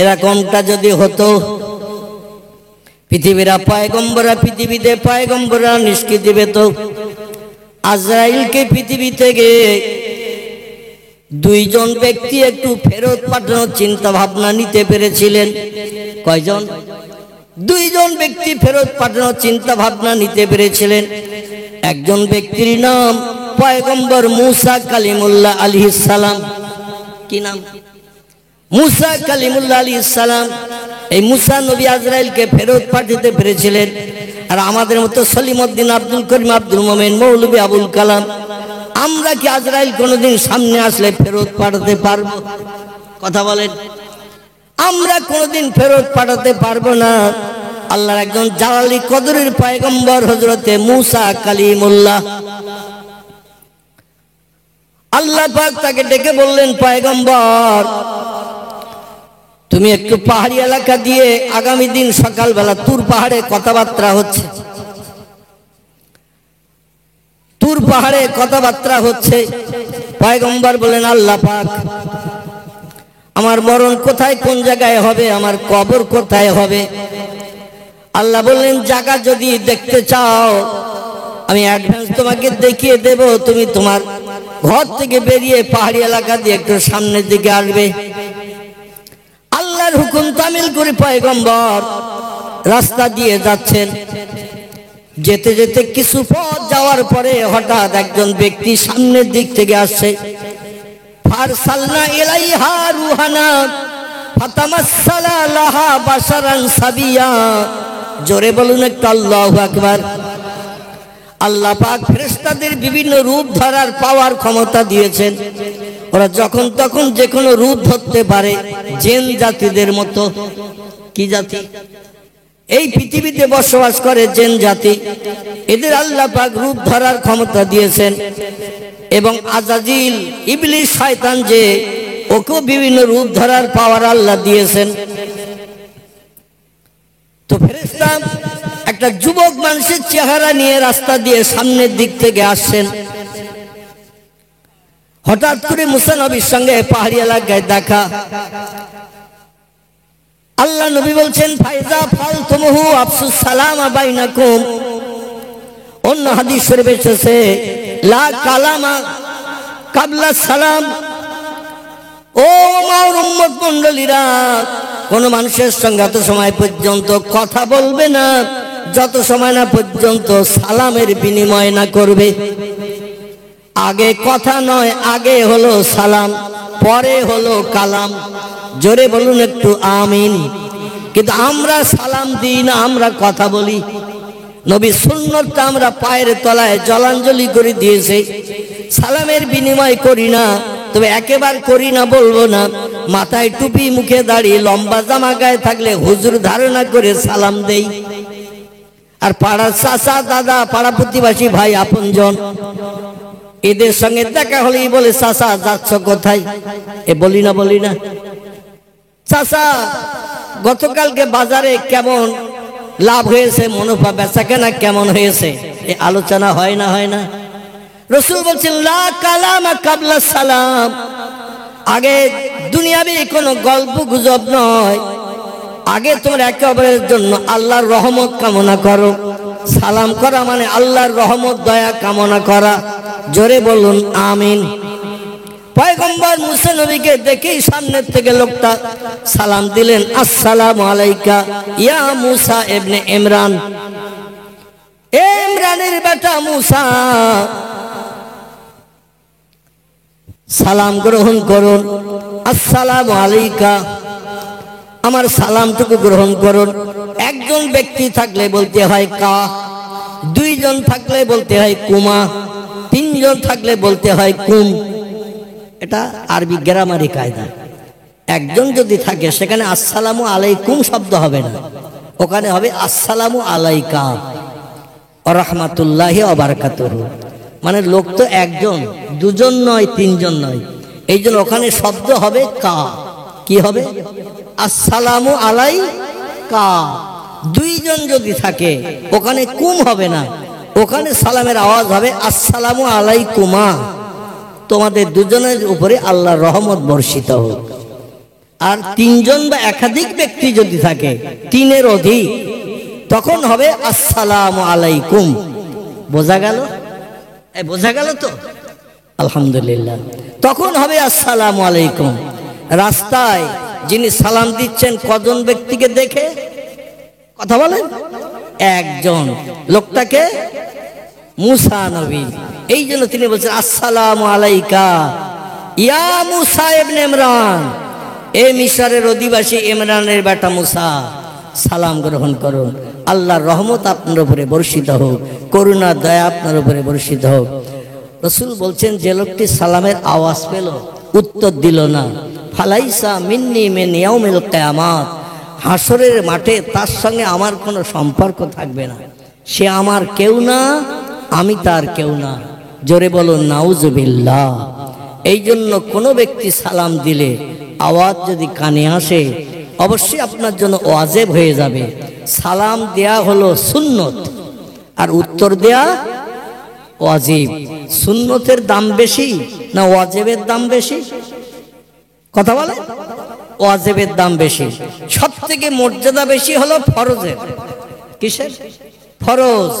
এরকমটা যদি হতো, পৃথিবীরা পয়গম্বররা পৃথিবীতে পয়গম্বররা নিষ্কৃতি পেত, আজরাইলকে পৃথিবী থেকে দুইজন ব্যক্তি একটু ফেরত পাঠানোর চিন্তা ভাবনা নিতে পেরেছিলেন। কয়জন? দুইজন ব্যক্তি ফেরত পাঠানোর চিন্তা ভাবনা নিতে পেরেছিলেন। একজন ব্যক্তির নাম পয়গম্বর মুসা কালিমুল্লাহ আলাইহিস সালাম। কি নাম? মুসা কালিমুল্লাহ আলাইহিস সালাম। এই মুসা নবী আজরাইলকে ফেরত পাঠাতে পেরেছিলেন। আর আমাদের মতো সলিমউদ্দিন, আব্দুল করিম, আব্দুল মোমেন, মৌলভী আবুল কালাম, আমরা কি আজরাইল কোনোদিন সামনে আসলে ফেরত পাঠাতে পারবো? কথা বলেন। আমরা কোনোদিন ফেরত পাঠাতে পারবো না। আল্লাহর একজন জালালি কদরের পয়গম্বর হযরতে মুসা কালিমুল্লাহ, আল্লাহ পাক তাকে ডেকে বললেন, পয়গম্বর তুমি একটু পাহাড়ি এলাকা দিয়ে আগামী দিন সকালবেলা তুর পাহাড়ে কথাবার্তা হচ্ছে, তুর পাহাড়ে কথাবার্তা হচ্ছে। পয়গম্বর বলেন, আল্লাহ পাক আমার মরণ কোথায়, কোন জায়গায় হবে, আমার কবর কোথায় হবে? আল্লাহ বললেন, জায়গা যদি দেখতে চাও আমি অ্যাডভান্স তোমাকে দেখিয়ে দেব, তুমি তোমার ঘর থেকে বেরিয়ে পাহাড়ি এলাকা দিয়ে একটু সামনের দিকে আসবে। আল্লাহর হুকুম তামিল করে পয়গম্বর রাস্তা দিয়ে যাচ্ছেন। যেতে যেতে কিছু পথ যাওয়ার পরে হঠাৎ একজন ব্যক্তি সামনের দিক থেকে আসছে। ফারসালনা ইলাইহা রুহানা ফাতামাসসালা লাহা বাশারান সাবিয়া। জোরে বলুন একটু আল্লাহু আকবার। আল্লাহ পাক ফেরেশতাদের বিভিন্ন রূপ ধরার পাওয়ার ক্ষমতা দিয়েছেন। ওরা যখন তখন যে কোনো রূপ ধরতে পারে, জিন জাতিদের মতো। কি জাতি? এই পৃথিবীতে বসবাস করে জিন জাতি, এদের আল্লাহ পাক রূপ ধরার ক্ষমতা দিয়েছেন। এবং আজাজিল ইবলিস শয়তান যে, ওকেও বিভিন্ন রূপ ধরার পাওয়ার আল্লাহ দিয়েছেন। তো ফেরেশতা একটা যুবক মানুষের চেহারা নিয়ে রাস্তা দিয়ে সামনের দিক থেকে আসছেন। হঠাৎ করে মুসা নবীর সঙ্গে পাহাড়ি এলাকায় দেখা। আল্লাহ নবী বলছেন, ফাইজা ফালতুমহু আফসুস সালামা বাইনাকুম। অন্য হাদিস শরীফে এসেছে, লা কালামা কাবলা সালাম। ও আমার উম্মত মণ্ডলীরা, কোন মানুষের সঙ্গে এত সময় পর্যন্ত কথা বলবে না যত সময় না পর্যন্ত সালামের বিনিময় না করবে। আগে কথা নয়, আগে হলো সালাম, পরে হলো কালাম। জোরে বলুন একটু আমিন। কিন্তু আমরা সালাম দিই না, আমরা কথা বলি। নবী সুন্নতটা আমরা পায়ের তলায় জলাঞ্জলি করে দিয়েছে, সালামের বিনিময় করি না। তবে একেবারে করি না বলবো না, মাথায় টুপি, মুখে দাড়ি, লম্বা জামা গায়ে থাকলে হুজুর ধারণা করে সালাম দেই। আর পাড়ার চাচা, দাদা, পাড়া প্রতিবাসী, ভাই, আপনজন, এদের সঙ্গে দেখা হলেই বলে, চাচা যাচ্ছ কোথায়? এ বলি না, বলি না। চাচা গতকালকে বাজারে কেমন লাভ হয়েছে, মুনাফা বেচা কেনা কেমন হয়েছে, এ আলোচনা হয় না, হয় না? রাসূল বলছেন, লা কালামা কাবলা সালাম। আগে দুনিয়াবি কোনো গল্প গুজব নয়, আগে তোমরা একে অপরের জন্য আল্লাহর রহমত কামনা করো। সালাম করা মানে আল্লাহর রহমত, দয়া কামনা করা। জোরে বলুন আমিন। পয়গম্বর মুসা নবীকে দেখেই সামনের থেকে লোকটা সালাম দিলেন, আসসালামু আলাইকা ইয়া মুসা ইবনে ইমরান। ইমরানের বেটা মুসা, সালাম গ্রহণ করুন। আসসালামু আলাইকা, আমার সালামটুকু গ্রহণ করুন। একজন ব্যক্তি থাকলে বলতে হয় কা, দুইজন থাকলে বলতে হয় কুমা, তিনজন থাকলে বলতে হয় কুম। এটা আরবি গ্রামারি কায়দা। একজন যদি থাকে সেখানে আসসালামু আলাইকুম শব্দ হবে না, ওখানে হবে আসসালামু আলাইকা ওয়া রাহমাতুল্লাহি ওয়া বারাকাতুহু। মানে লোক তো একজন, দুজন নয়, তিনজন নয়, এই জন্য ওখানে শব্দ হবে কা। কি হবে? আসসালামু আলাইকা। দুইজন যদি থাকে ওখানে কুম হবে না, ওখানে সালামের আওয়াজ হবে আসসালামু আলাইকুমা। তোমাদের দুজনের উপরে আল্লাহর রহমত বর্ষিত হোক। আর তিনজন বা একাধিক ব্যক্তি যদি থাকে, তিনের অধিক, তখন হবে আসসালামু আলাইকুম। বোঝা গেল? বোঝা গেল তো? আলহামদুলিল্লাহ। তখন হবে আসসালামু আলাইকুম। রাস্তায় যিনি সালাম দিচ্ছেন কজন ব্যক্তিকে দেখে? কথা বলেন। একজন। লোকটাকে মুসা নবী। এই জন্য তিনি বলছেন আসসালামু আলাইকা ইয়া মুসা ইবনে ইমরান। এ মিশরের অধিবাসী ইমরানের বেটা মুসা, সালাম গ্রহণ করুন। আল্লাহর রহমত আপনার উপরে বর্ষিত হোক, করুণা দয়া আপনার উপরে বর্ষিত হোক। রাসূল বলছেন, যে লোকটি সালামের আওয়াজ পেল, উত্তর দিল না, ফালাইসা মিন্নি মিন ইয়াউমিল কিয়ামাত, হাসরের মাঠে তার সঙ্গে আমার কোনো সম্পর্ক থাকবে না। সে আমার কেউ না, আমি তার কেউ না। জোরে বলুন নাউজুবিল্লাহ। এই জন্য কোনো ব্যক্তি সালাম দিলে আওয়াজ যদি কানে আসে, অবশ্যই আপনার জন্য ওয়াজিব হয়ে যাবে। সালাম দেয়া হলো সুন্নত, আর উত্তর দেয়া ওয়াজিব। সুন্নতের দাম বেশি না ওয়াজিবের দাম বেশি? কথা বলে। ওয়াজিবের দাম বেশি। সব থেকে মর্যাদা বেশি হলো ফরজের। কিসের? ফরজ।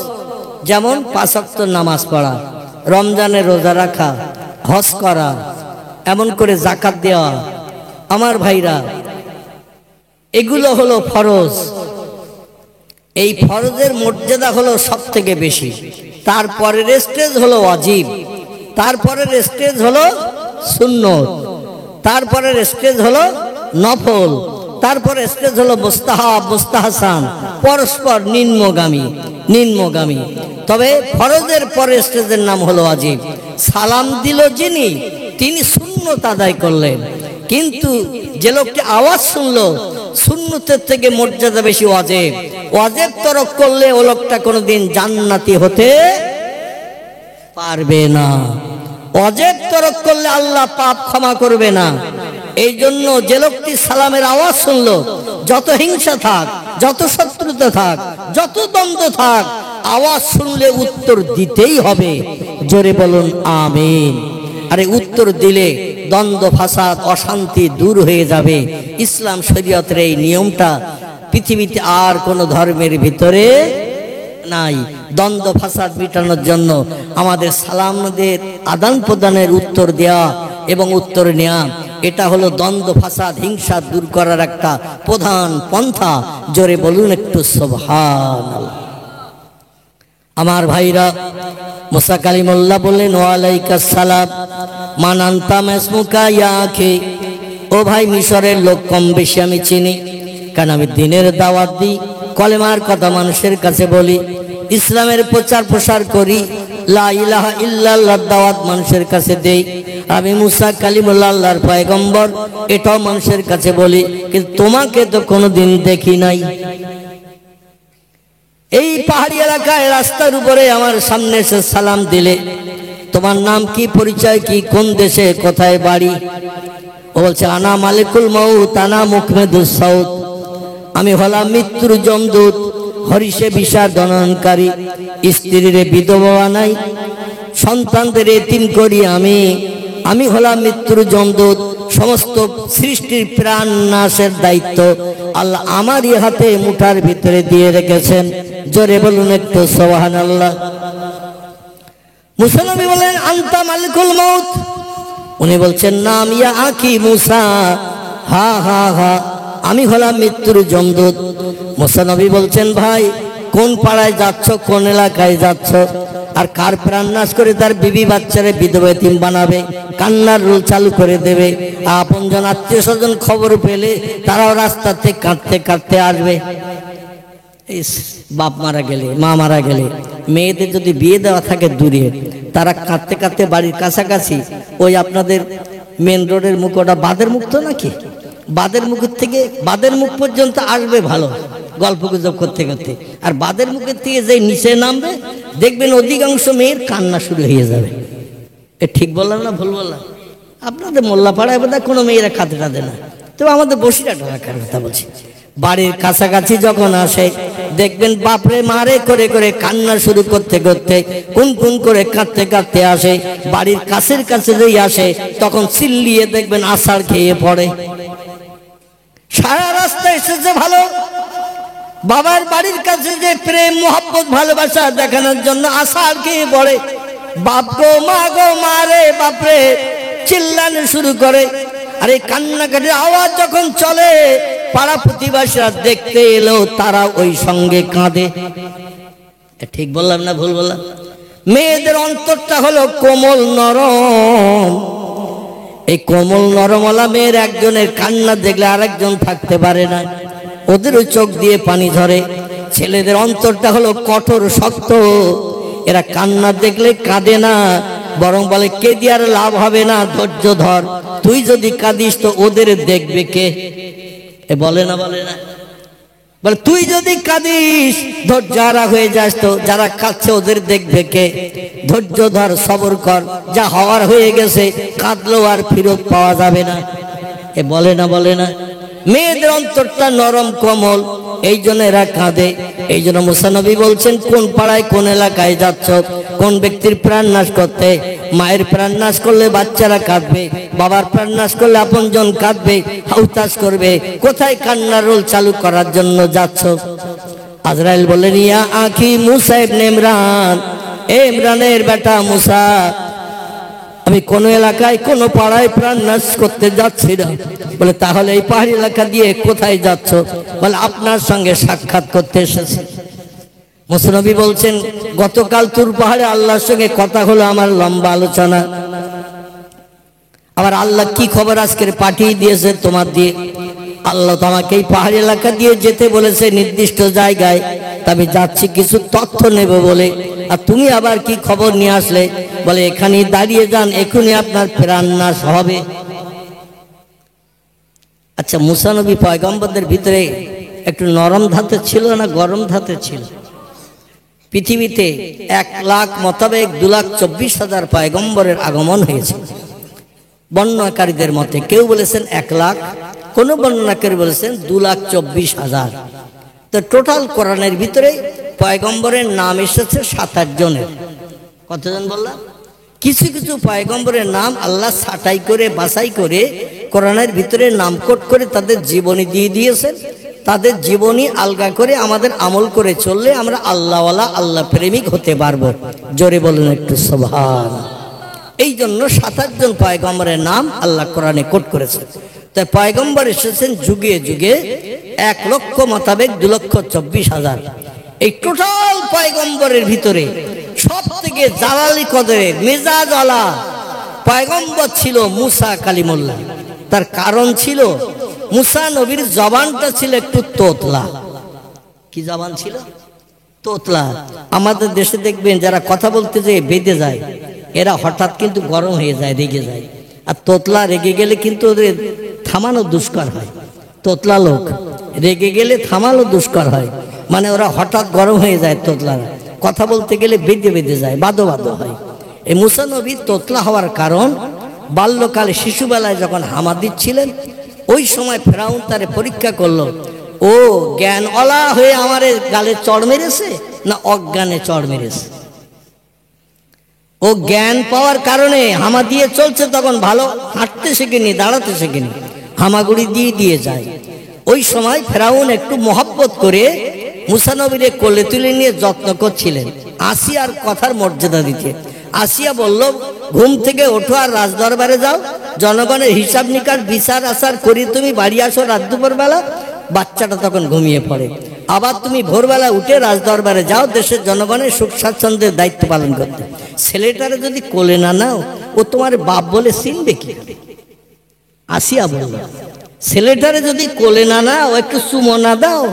যেমন 5 ওয়াক্ত নামাজ পড়া, রমজানে রোজা রাখা, হজ করা, এমন করে যাকাত দেওয়া। আমার ভাইরা, এগুলো হলো ফরজ। এই ফরজের মর্যাদা হলো সব থেকে বেশি। তারপরের স্টেজ হলো ওয়াজিব, তারপরের স্টেজ হলো সুন্নত, তারপরের স্টেজ হলো নফল, তারপরে স্টেজ হলো মুস্তাহাব, মুস্তাহসান, পরস্পর নিম্নগামী। তবে ফরজের পরের স্টেজের নাম হলো ওয়াজিব। সালাম দিল যিনি, তিনি সুন্নত আদায় করলেন। কিন্তু যে লোকটি আওয়াজ শুনলো, সুন্নতের থেকে মর্যাদা বেশি ওয়াজিব। ওয়াজিব তরক করলে ও লোকটা কোনোদিন জান্নাতি হতে পারবে না। ওয়াজিব তরক করলে আল্লাহ পাপ ক্ষমা করবে না। এই জন্য যে লোকটি সালামের আওয়াজ শুনলো, যত হিংসা থাক, যত শত্রুতা থাক, যত দ্বন্দ্ব থাক, আওয়াজ শুনলে উত্তর দিতেই হবে। জোরে বলুন আমিন। আরে উত্তর দিলে দ্বন্দ্ব, ফাসাদ, অশান্তি দূর হয়ে যাবে। ইসলাম শরীয়তের এই নিয়মটা পৃথিবীতে আর কোনো ধর্মের ভিতরে নাই। দ্বন্দ্ব ফাসাদ মিটানোর জন্য আমাদের সালামদের আদান প্রদানের উত্তর দেওয়া এবং উত্তর নেওয়া, এটা হলো দ্বন্দ্ব ফাসাদ হিংসা দূর করার একটা প্রধান পন্থা। জোরে বলুন একটু সুবহানাল্লাহ। আমার ভাইরা, মুসা কালিমুল্লাহ বললেন, ওয়ালাইকাস সালাম মান আনতা মাসমুকা ইয়া আখি। ও ভাই, মিশরের লোক কম বেশি আমি চিনি, কারণ আমি দ্বীনের দাওয়াত দিই, কলেমার কথা মানুষের কাছে বলি, ইসলামের প্রচার প্রসার করি, লা ইলাহা ইল্লাল্লাহর দাওয়াত মানুষের কাছে দেই। আমি মুসা কালিমুল্লাহ, আল্লাহর পয়গম্বর, এটাও মানুষের কাছে বলি, কিন্তু তোমাকে তো কোনোদিন দেখি নাই। এই পাহাড়ি এলাকায় রাস্তার উপরে আমার সামনে এসে সালাম দিলে, তোমার নাম কি, পরিচয় কি, কোন দেশে, কোথায় বাড়ি? ও বলছে, আনা মালিকুল মউত, আনা মুখমেদুস সাউত। আমি হলাম মৃত্যুর যমদূত, হরিষে বিষাদ দননকারী, স্ত্রীর বিধবা বানাই, সন্তানদের এতিম করি। আমি হলাম মৃত্যুর যমদূত। সমস্ত সৃষ্টির প্রাণ নাশের দায়িত্ব আল্লাহ আমারই হাতে মুঠার ভিতরে দিয়ে রেখেছেন। জোরে বলুন একটু সুবহানাল্লাহ। মুসা নবী বলেন, আনতা মালিকুল মউত। উনি বলছেন, নাম ইয়া আখি মুসা, হা হা হা, আমি হলাম মৃত্যুর যমদূত। মুসা নবী বলছেন, ভাই কোন পাড়ায় যাচ্ছ, কোন এলাকায় যাচ্ছ, আর কার প্রাণ নাশ করে তার বিবি বাচ্চারে বিধবা এতিম বানাবে, কান্নার রোল চালু করে দেবে। আপনজন আত্মীয় স্বজন খবর পেলে তারাও রাস্তাতে কাঁদতে কাঁদতে আসবে। বাপ মারা গেলে, মা মারা গেলে, মেয়েদের যদি বিয়ে দেওয়া থাকে দূরে, তারা কাঁদতে কাঁদতে বাড়ির কাছাকাছি ওই আপনাদের মেন রোডের মুখ, ওটা বাদের মুখ তো নাকি, বাদের মুখের থেকে বাদের মুখ পর্যন্ত আসবে ভালো গল্প গুজব করতে করতে। আর বাদের মুখের থেকে যে নিচে নামবে, দেখবেন অধিকাংশ মেয়ের কান্না শুরু হয়ে যাবে। এ ঠিক বললাম না ভুল বললাম? আপনাদের মোল্লাপাড়ায় বোধহয় কোনো মেয়েরা খাতে টাতে না, তো আমাদের বসিরহাট এলাকার কথা বলছি। বাড়ির কাছাকাছি যখন আসে, দেখবেন বাপরে মারে করে করে কান্না শুরু করতে করতে, কোন কোন করে কাঁদতে কাঁদতে আসে। বাড়ির কাছের কাছে যেই আসে, তখন চিল্লিয়ে দেখবেন আষাঢ় খেয়ে পড়ে। সারা রাস্তা এসেছে ভালো, বাবার বাড়ির কাছে যে প্রেম মোহাব্বত ভালোবাসা দেখানোর জন্য আষাঢ় খেয়ে পড়ে, বাপ গো মা গো মারে বাপরে চিল্লানো শুরু করে। আর এই কান্নাকাটির আওয়াজ যখন চলে, পাড়া প্রতিবেশীরা দেখতে এলো, তারা ওই সঙ্গে কাঁদে। ঠিক বললাম না ভুল বললাম? মেয়েদের অন্তরটা হলো কোমল নরম। এই কোমল নরমওয়ালা মেয়ের একজনের কান্না দেখলে আরেকজন থাকতে পারে না, ওদেরও চোখ দিয়ে পানি ঝরে। ছেলেদের অন্তরটা হলো কঠোর শক্ত, এরা কান্না দেখলে কাঁদে না, বরং বলে কেঁদে আর লাভ হবে না, ধৈর্য ধর, তুই যদি কাঁদিস তো ওদের দেখবে কে? এ বলে না বলে না? বলে তুই যদি কাঁদিস ধৈর্য হয়ে যাস তো যারা কাঁদছে ওদের দেখবে কে? ধৈর্য ধর, সবর কর, যা হওয়ার হয়ে গেছে, কাঁদলেও আর ফেরত পাওয়া যাবে না। এ বলে না বলে না? মেয়েদের অন্তরটা নরম কোমল, এই জন্য এরা কাঁদে। এই জন্য মুসা নবী বলছেন, কোন পাড়ায় কোন এলাকায় যাচ্ছ, কোন ব্যক্তির প্রাণ নাশ করতে? মায়ের প্রাণ নাশ করলে বাচ্চারা কাঁদবে, বাবার প্রাণ নাশ করলে আপনজন কাঁদবে, হাউতাস করবে। কোথায় কান্নার রোল চালু করার জন্য যাচ্ছ? আজরাইল বললেন, ইয়া আখি মুসা ইবনে ইমরান, এ ইমরানের বেটা মুসা, আমি কোন এলাকায় কোন পাড়ায় প্রাণ নাশ করতে যাচ্ছি না। বলে তাহলে এই পাহাড়ি এলাকা দিয়ে কোথায় যাচ্ছ? বলে আপনার সঙ্গে সাক্ষাৎ করতে এসেছি। মুসা নবী বলছেন, গতকাল তুর পাহাড়ে আল্লাহর সঙ্গে কথা হলো আমার, লম্বা আলোচনা। আবার আল্লাহ কি খবর আজকে পাঠিয়ে দিয়েছে তোমার দিয়ে? আল্লাহ তো আমাকে এই পাহাড়ি এলাকা দিয়ে যেতে বলেছে নির্দিষ্ট জায়গায়, তা আমি যাচ্ছি কিছু তথ্য নেব বলে। আর তুমি আবার কি খবর নিয়ে আসলে? বলে এখানেই দাঁড়িয়ে যান, এখনই আপনার প্রাণ নাশ হবে। আচ্ছা, মুসা নবী পয়গম্বরদের ভিতরে একটু নরম ধাতের ছিল না গরম ধাতের ছিল? পৃথিবীতে 1 লাখ মোতাবেক 2,24,000 পয়গম্বরের আগমন হয়েছে বর্ণনাকারীদের মতে। কেউ বলেছেন 1 লাখ, কোন বর্ণনাকারী বলেছেন 2,24,000। তো টোটাল কোরআনের ভিতরে পয়গম্বরের নাম এসেছে 7-8 জনের। কতজন বললাম? কিছু কিছু পয়গম্বরের নাম আল্লাহ ছাঁটাই করে বাছাই করে কোরআনের ভিতরে নামকট করে তাদের জীবনী দিয়ে দিয়েছেন। তাদের জীবনী আলগা করে আমাদের আমল করে চললে আমরা আল্লাহওয়ালা, আল্লাহ প্রেমিক হতে পারবো। জোরে বলুন একটু সুবহান। এই জন্য 7-8 জন পয়গম্বরের নাম আল্লাহ কোরআনে কোট করেছে। তাই পয়গম্বর এসেছেন যুগে যুগে 1 লক্ষ মোতাবেক 2,24,000। এই টোটাল পয়গম্বরের ভিতরে সব থেকে জালালি কদরে মেজাজওয়ালা পয়গম্বর ছিল মুসা কালিমুল্লাহ। তার কারণ ছিল মুসা নবীর জবানটা ছিল একটু তোতলা। কি জবান ছিল? তোতলা। আমাদের দেশে দেখবেন যারা কথা বলতে যেয়ে বেঁধে যায়, এরা হঠাৎ কিন্তু গরম হয়ে যায়, রেগে যায়। আর তোতলা রেগে গেলে কিন্তু ওদের থামানো দুষ্কর হয়। তোতলা লোক রেগে গেলে থামানো দুষ্কর হয়, মানে ওরা হঠাৎ গরম হয়ে যায়। তোতলারা কথা বলতে গেলে বেঁধে বেঁধে যায়, বাদো বাদো হয়। এই মুসা নবী তোতলা হওয়ার কারণ, বাল্যকালে শিশুবেলায় যখন হামা দিচ্ছিলেন, ওই সময় ফেরাউন তারে পরীক্ষা করলো, ও জ্ঞানওয়ালা হয়ে আমার গালে চড় মেরেছে না অজ্ঞানে চড় মেরেছে। ও জ্ঞান পাওয়ার কারণে হামা দিয়ে চলছে, তখন ভালো হাঁটতে শেখেনি, দাঁড়াতে শেখেনি, হামাগুড়ি দিয়ে দিয়ে যায়। ওই সময় ফেরাউন একটু মহব্বত করে মুসা নবীরে কোলে তুলে নিয়ে যত্ন করছিলেন, আসিয়ার কথার মর্যাদা দিতে। আসিয়া বলল, ঘুম থেকে ওঠো আর রাজদরবারে যাও, জনগণের হিসাব নিকাশ বিচার আচার করি তুমি বাড়ি আসো রাত দুপুর বেলা। বাচ্চাটা তখন ঘুমিয়ে পড়ে। আবার তুমি ভোরবেলা উঠে রাজদরবারে যাও দেশের জনগণের সুখ স্বাচ্ছন্দ্যের দায়িত্ব পালন করতে। ছেলেটারে যদি কোলে না নাও, ও তোমার বাপ বলে চিনবে কি? আসিয়া বলল, ছেলেটারে যদি কোলে না নাও, একটু চুমো না দাও,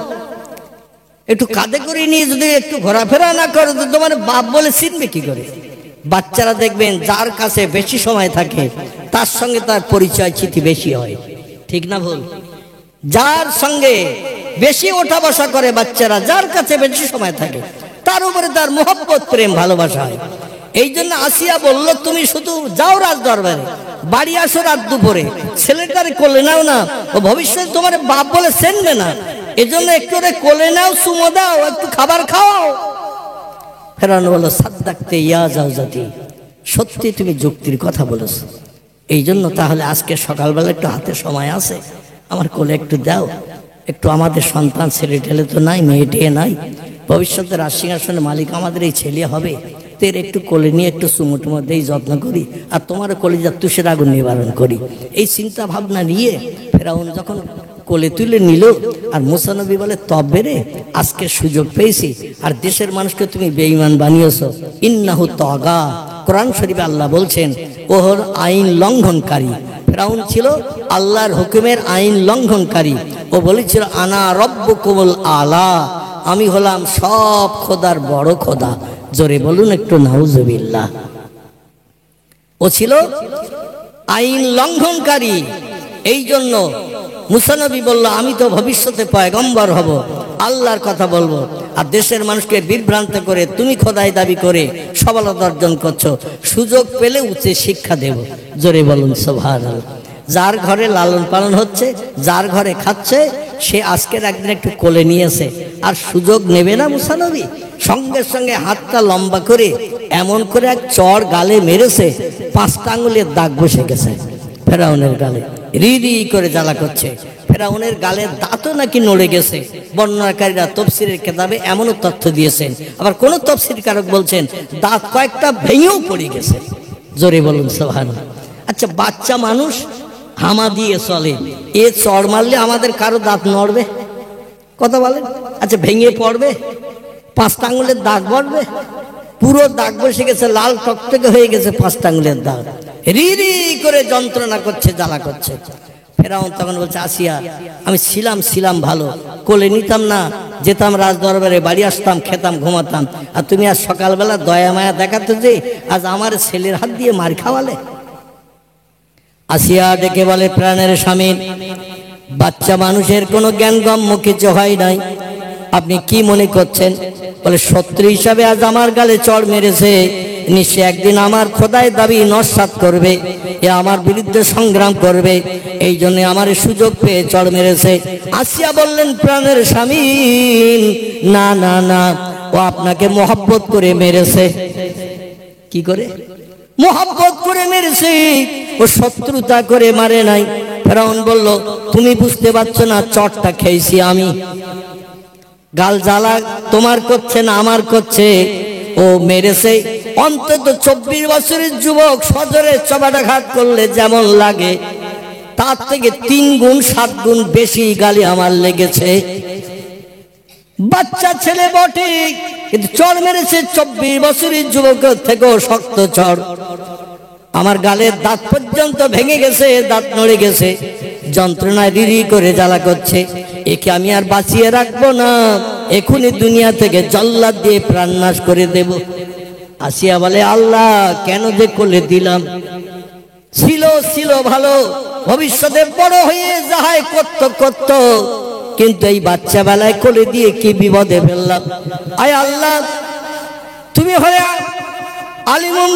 একটু কাঁধে করে নিয়ে যদি একটু ঘোরাফেরা না করো, তো তোমার বাপ বলে চিনবে কি করে? বাচ্চারা দেখবেন যার কাছে বেশি সময় থাকে তার সঙ্গে তার পরিচয় চিঠি বেশি হয়। ঠিক না ভুল? যার সঙ্গে বেশি ওঠা বসা করে বাচ্চারা, যার কাছে বেশি সময় থাকে, তার উপরে তার মোহব্বত প্রেম ভালোবাসা হয়। এই জন্য আসিয়া বলল, তুমি শুধু যাও রাজ দরবারে, বাড়ি আসো রাত দুপুরে, ছেলেটারে কোলে নাও না, ও ভবিষ্যতে তোমার বাপ বলে চেনবে না। এজন্য একটু কোলে নাও, চুমো দাও, একটু খাবার খাও। ফেরাউন বলল, সাদ্দাকতে ইয়া জাওজাতি, সত্যি তুমি যুক্তির কথা বলেছ। এই জন্য তাহলে আজকে সকালবেলা একটু হাতে সময় আছে, আমার কোলে একটু দাও, একটু আমাদের সন্তান ছেলে ঠেলে তো নাই, মেয়ে টেয়ে নাই, ভবিষ্যতে রাজসিংহাসনের মালিক আমাদের এই ছেলে হবে, তের একটু কোলে নিয়ে একটু চুমুটুমো দেই, যত্ন করি, আর তোমার কলিজার তুষের আগুন নিবারণ করি। এই চিন্তা ভাবনা নিয়ে ফেরাউন যখন কোলে তুলে নিল, আর মুসা নবী বলে তবে রে আজকে সুযোগ পেয়েছি, আর দেশের মানুষকে তুমি বেঈমান বানিয়েছো। ইন্নাহু তাগা, কোরআন শরীফে আল্লাহ বলছেন ওর আইন লঙ্ঘনকারী। ফেরাউন ছিল আল্লাহর হুকুমের আইন লঙ্ঘনকারী। ও বলেছিল আনা রব্বুকুমুল আলা, আমি হলাম সব খোদার বড় খোদা। জোরে বলুন একটু নাউজুবিল্লাহ। ও ছিল আইন লঙ্ঘনকারী। এই জন্য মুসা নবী বলল আমি তো ভবিষ্যতে পয়গম্বর হব, আল্লাহর কথা বলবো, আর দেশের মানুষকে বিভ্রান্ত করে তুমি খোদাই দাবি করে সফলতা অর্জন করছো, সুযোগ পেলে উচ্চ শিক্ষা দেব। জোরে বলুন সুবহানাল্লাহ। যার ঘরে লালন পালন হচ্ছে, যার ঘরে খাচ্ছে, সে আজকের একদিন একটু কোলে নিয়েছে, আর সুযোগ নেবে না মুসা নবী? সঙ্গে সঙ্গে হাতটা লম্বা করে এমন করে এক চড় গালে মেরেছে, 5টা আঙুলের দাগ বসে গেছে ফেরাউনের গালে, রি করে জ্বালা করছে। ফেরাউনের গালের দাঁতও নাকি নড়ে গেছে। বর্ণনাকারীরা তফসিরের কিতাবে এমনও তথ্য দিয়েছেন, আবার কোন তফসিরকারক বলছেন দাঁত কয়েকটা ভেঙেও পড়ে গেছে। জোরে বলুন সুবহানাল্লাহ। আচ্ছা, বাচ্চা মানুষ হামা দিয়ে চলে, এ চড় মারলে আমাদের কারো দাঁত নড়বে? কথা বলেন। আচ্ছা, ভেঙে পড়বে? 5টা আঙুলের দাগ পড়বে? পুরো দাগ বসে গেছে, লাল টকটকে হয়ে গেছে 5টা আঙুলের দাগ, রি করে যন্ত্রণা করছে, জ্বালা করছে। ফেরাউন তখন বলছে আসিয়া আমি ছিলাম ভালো, কোলে নিতাম না, যেতাম রাজ দরবারে, বাড়ি আসতাম, খেতাম, ঘুমাতাম, আর তুমি আজ সকালবেলা দয়া মায়া দেখাতে যে আজ আমার ছেলের হাত দিয়ে মার খাওয়ালে। আসিয়া ডেকে বলে প্রাণের স্বামী, বাচ্চা মানুষের কোনো জ্ঞানগম্য কিছু হয় নাই, আপনি কি মনে করছেন? বলে শত্রু হিসাবে আজ আমার গালে চড় মেরেছে, নিশ্চয় একদিন আমার খোদাই দাবি নস্যাৎ করবে, এ আমার বিরুদ্ধে সংগ্রাম করবে, এই জন্য আমার সুযোগ পেয়ে চড় মেরেছে। আসিয়া বললেন প্রাণের স্বামী, না না না, ও আপনাকে মহব্বত করে মেরেছে। কি করে? মহব্বত করে মেরেছে, ও শত্রুতা করে মারে নাই। ফেরাউন বলল তুমি বুঝতে পারছো না, চটটা খেয়েছি আমি, গাল জ্বালা তোমার করছে না আমার করছে, ও মেরেছে। অন্তত 24 বছরের যুবক সজরে চপাটাঘাত করলে যেমন লাগে, তার থেকে 3 গুণ 7 গুণ বেশি গালি আমার লেগেছে। বাচ্চা ছেলে বটে, কিন্তু চড় মেরেছে 24 বছরের যুবকের থেকেও শক্ত চড়। আমার গালের দাঁত পর্যন্ত ভেঙে গেছে, দাঁত নড়ে গেছে, যন্ত্রণায় রি করে জ্বালা করছে। একে আমি আর বাঁচিয়ে রাখবো না, এখনই দুনিয়া থেকে জল্লাদ দিয়ে প্রাণনাশ করে দেব। আসিয়া বলে আল্লাহ কেন যে কোলে দিলাম, ছিল ভালো, ভবিষ্যতে বড় হয়ে যাহাই করত, কিন্তু এই বাচ্চা বেলায় কোলে দিয়ে কি বিপদে ফেললাম। আয় আল্লাহ, তুমি হলে আলিমুম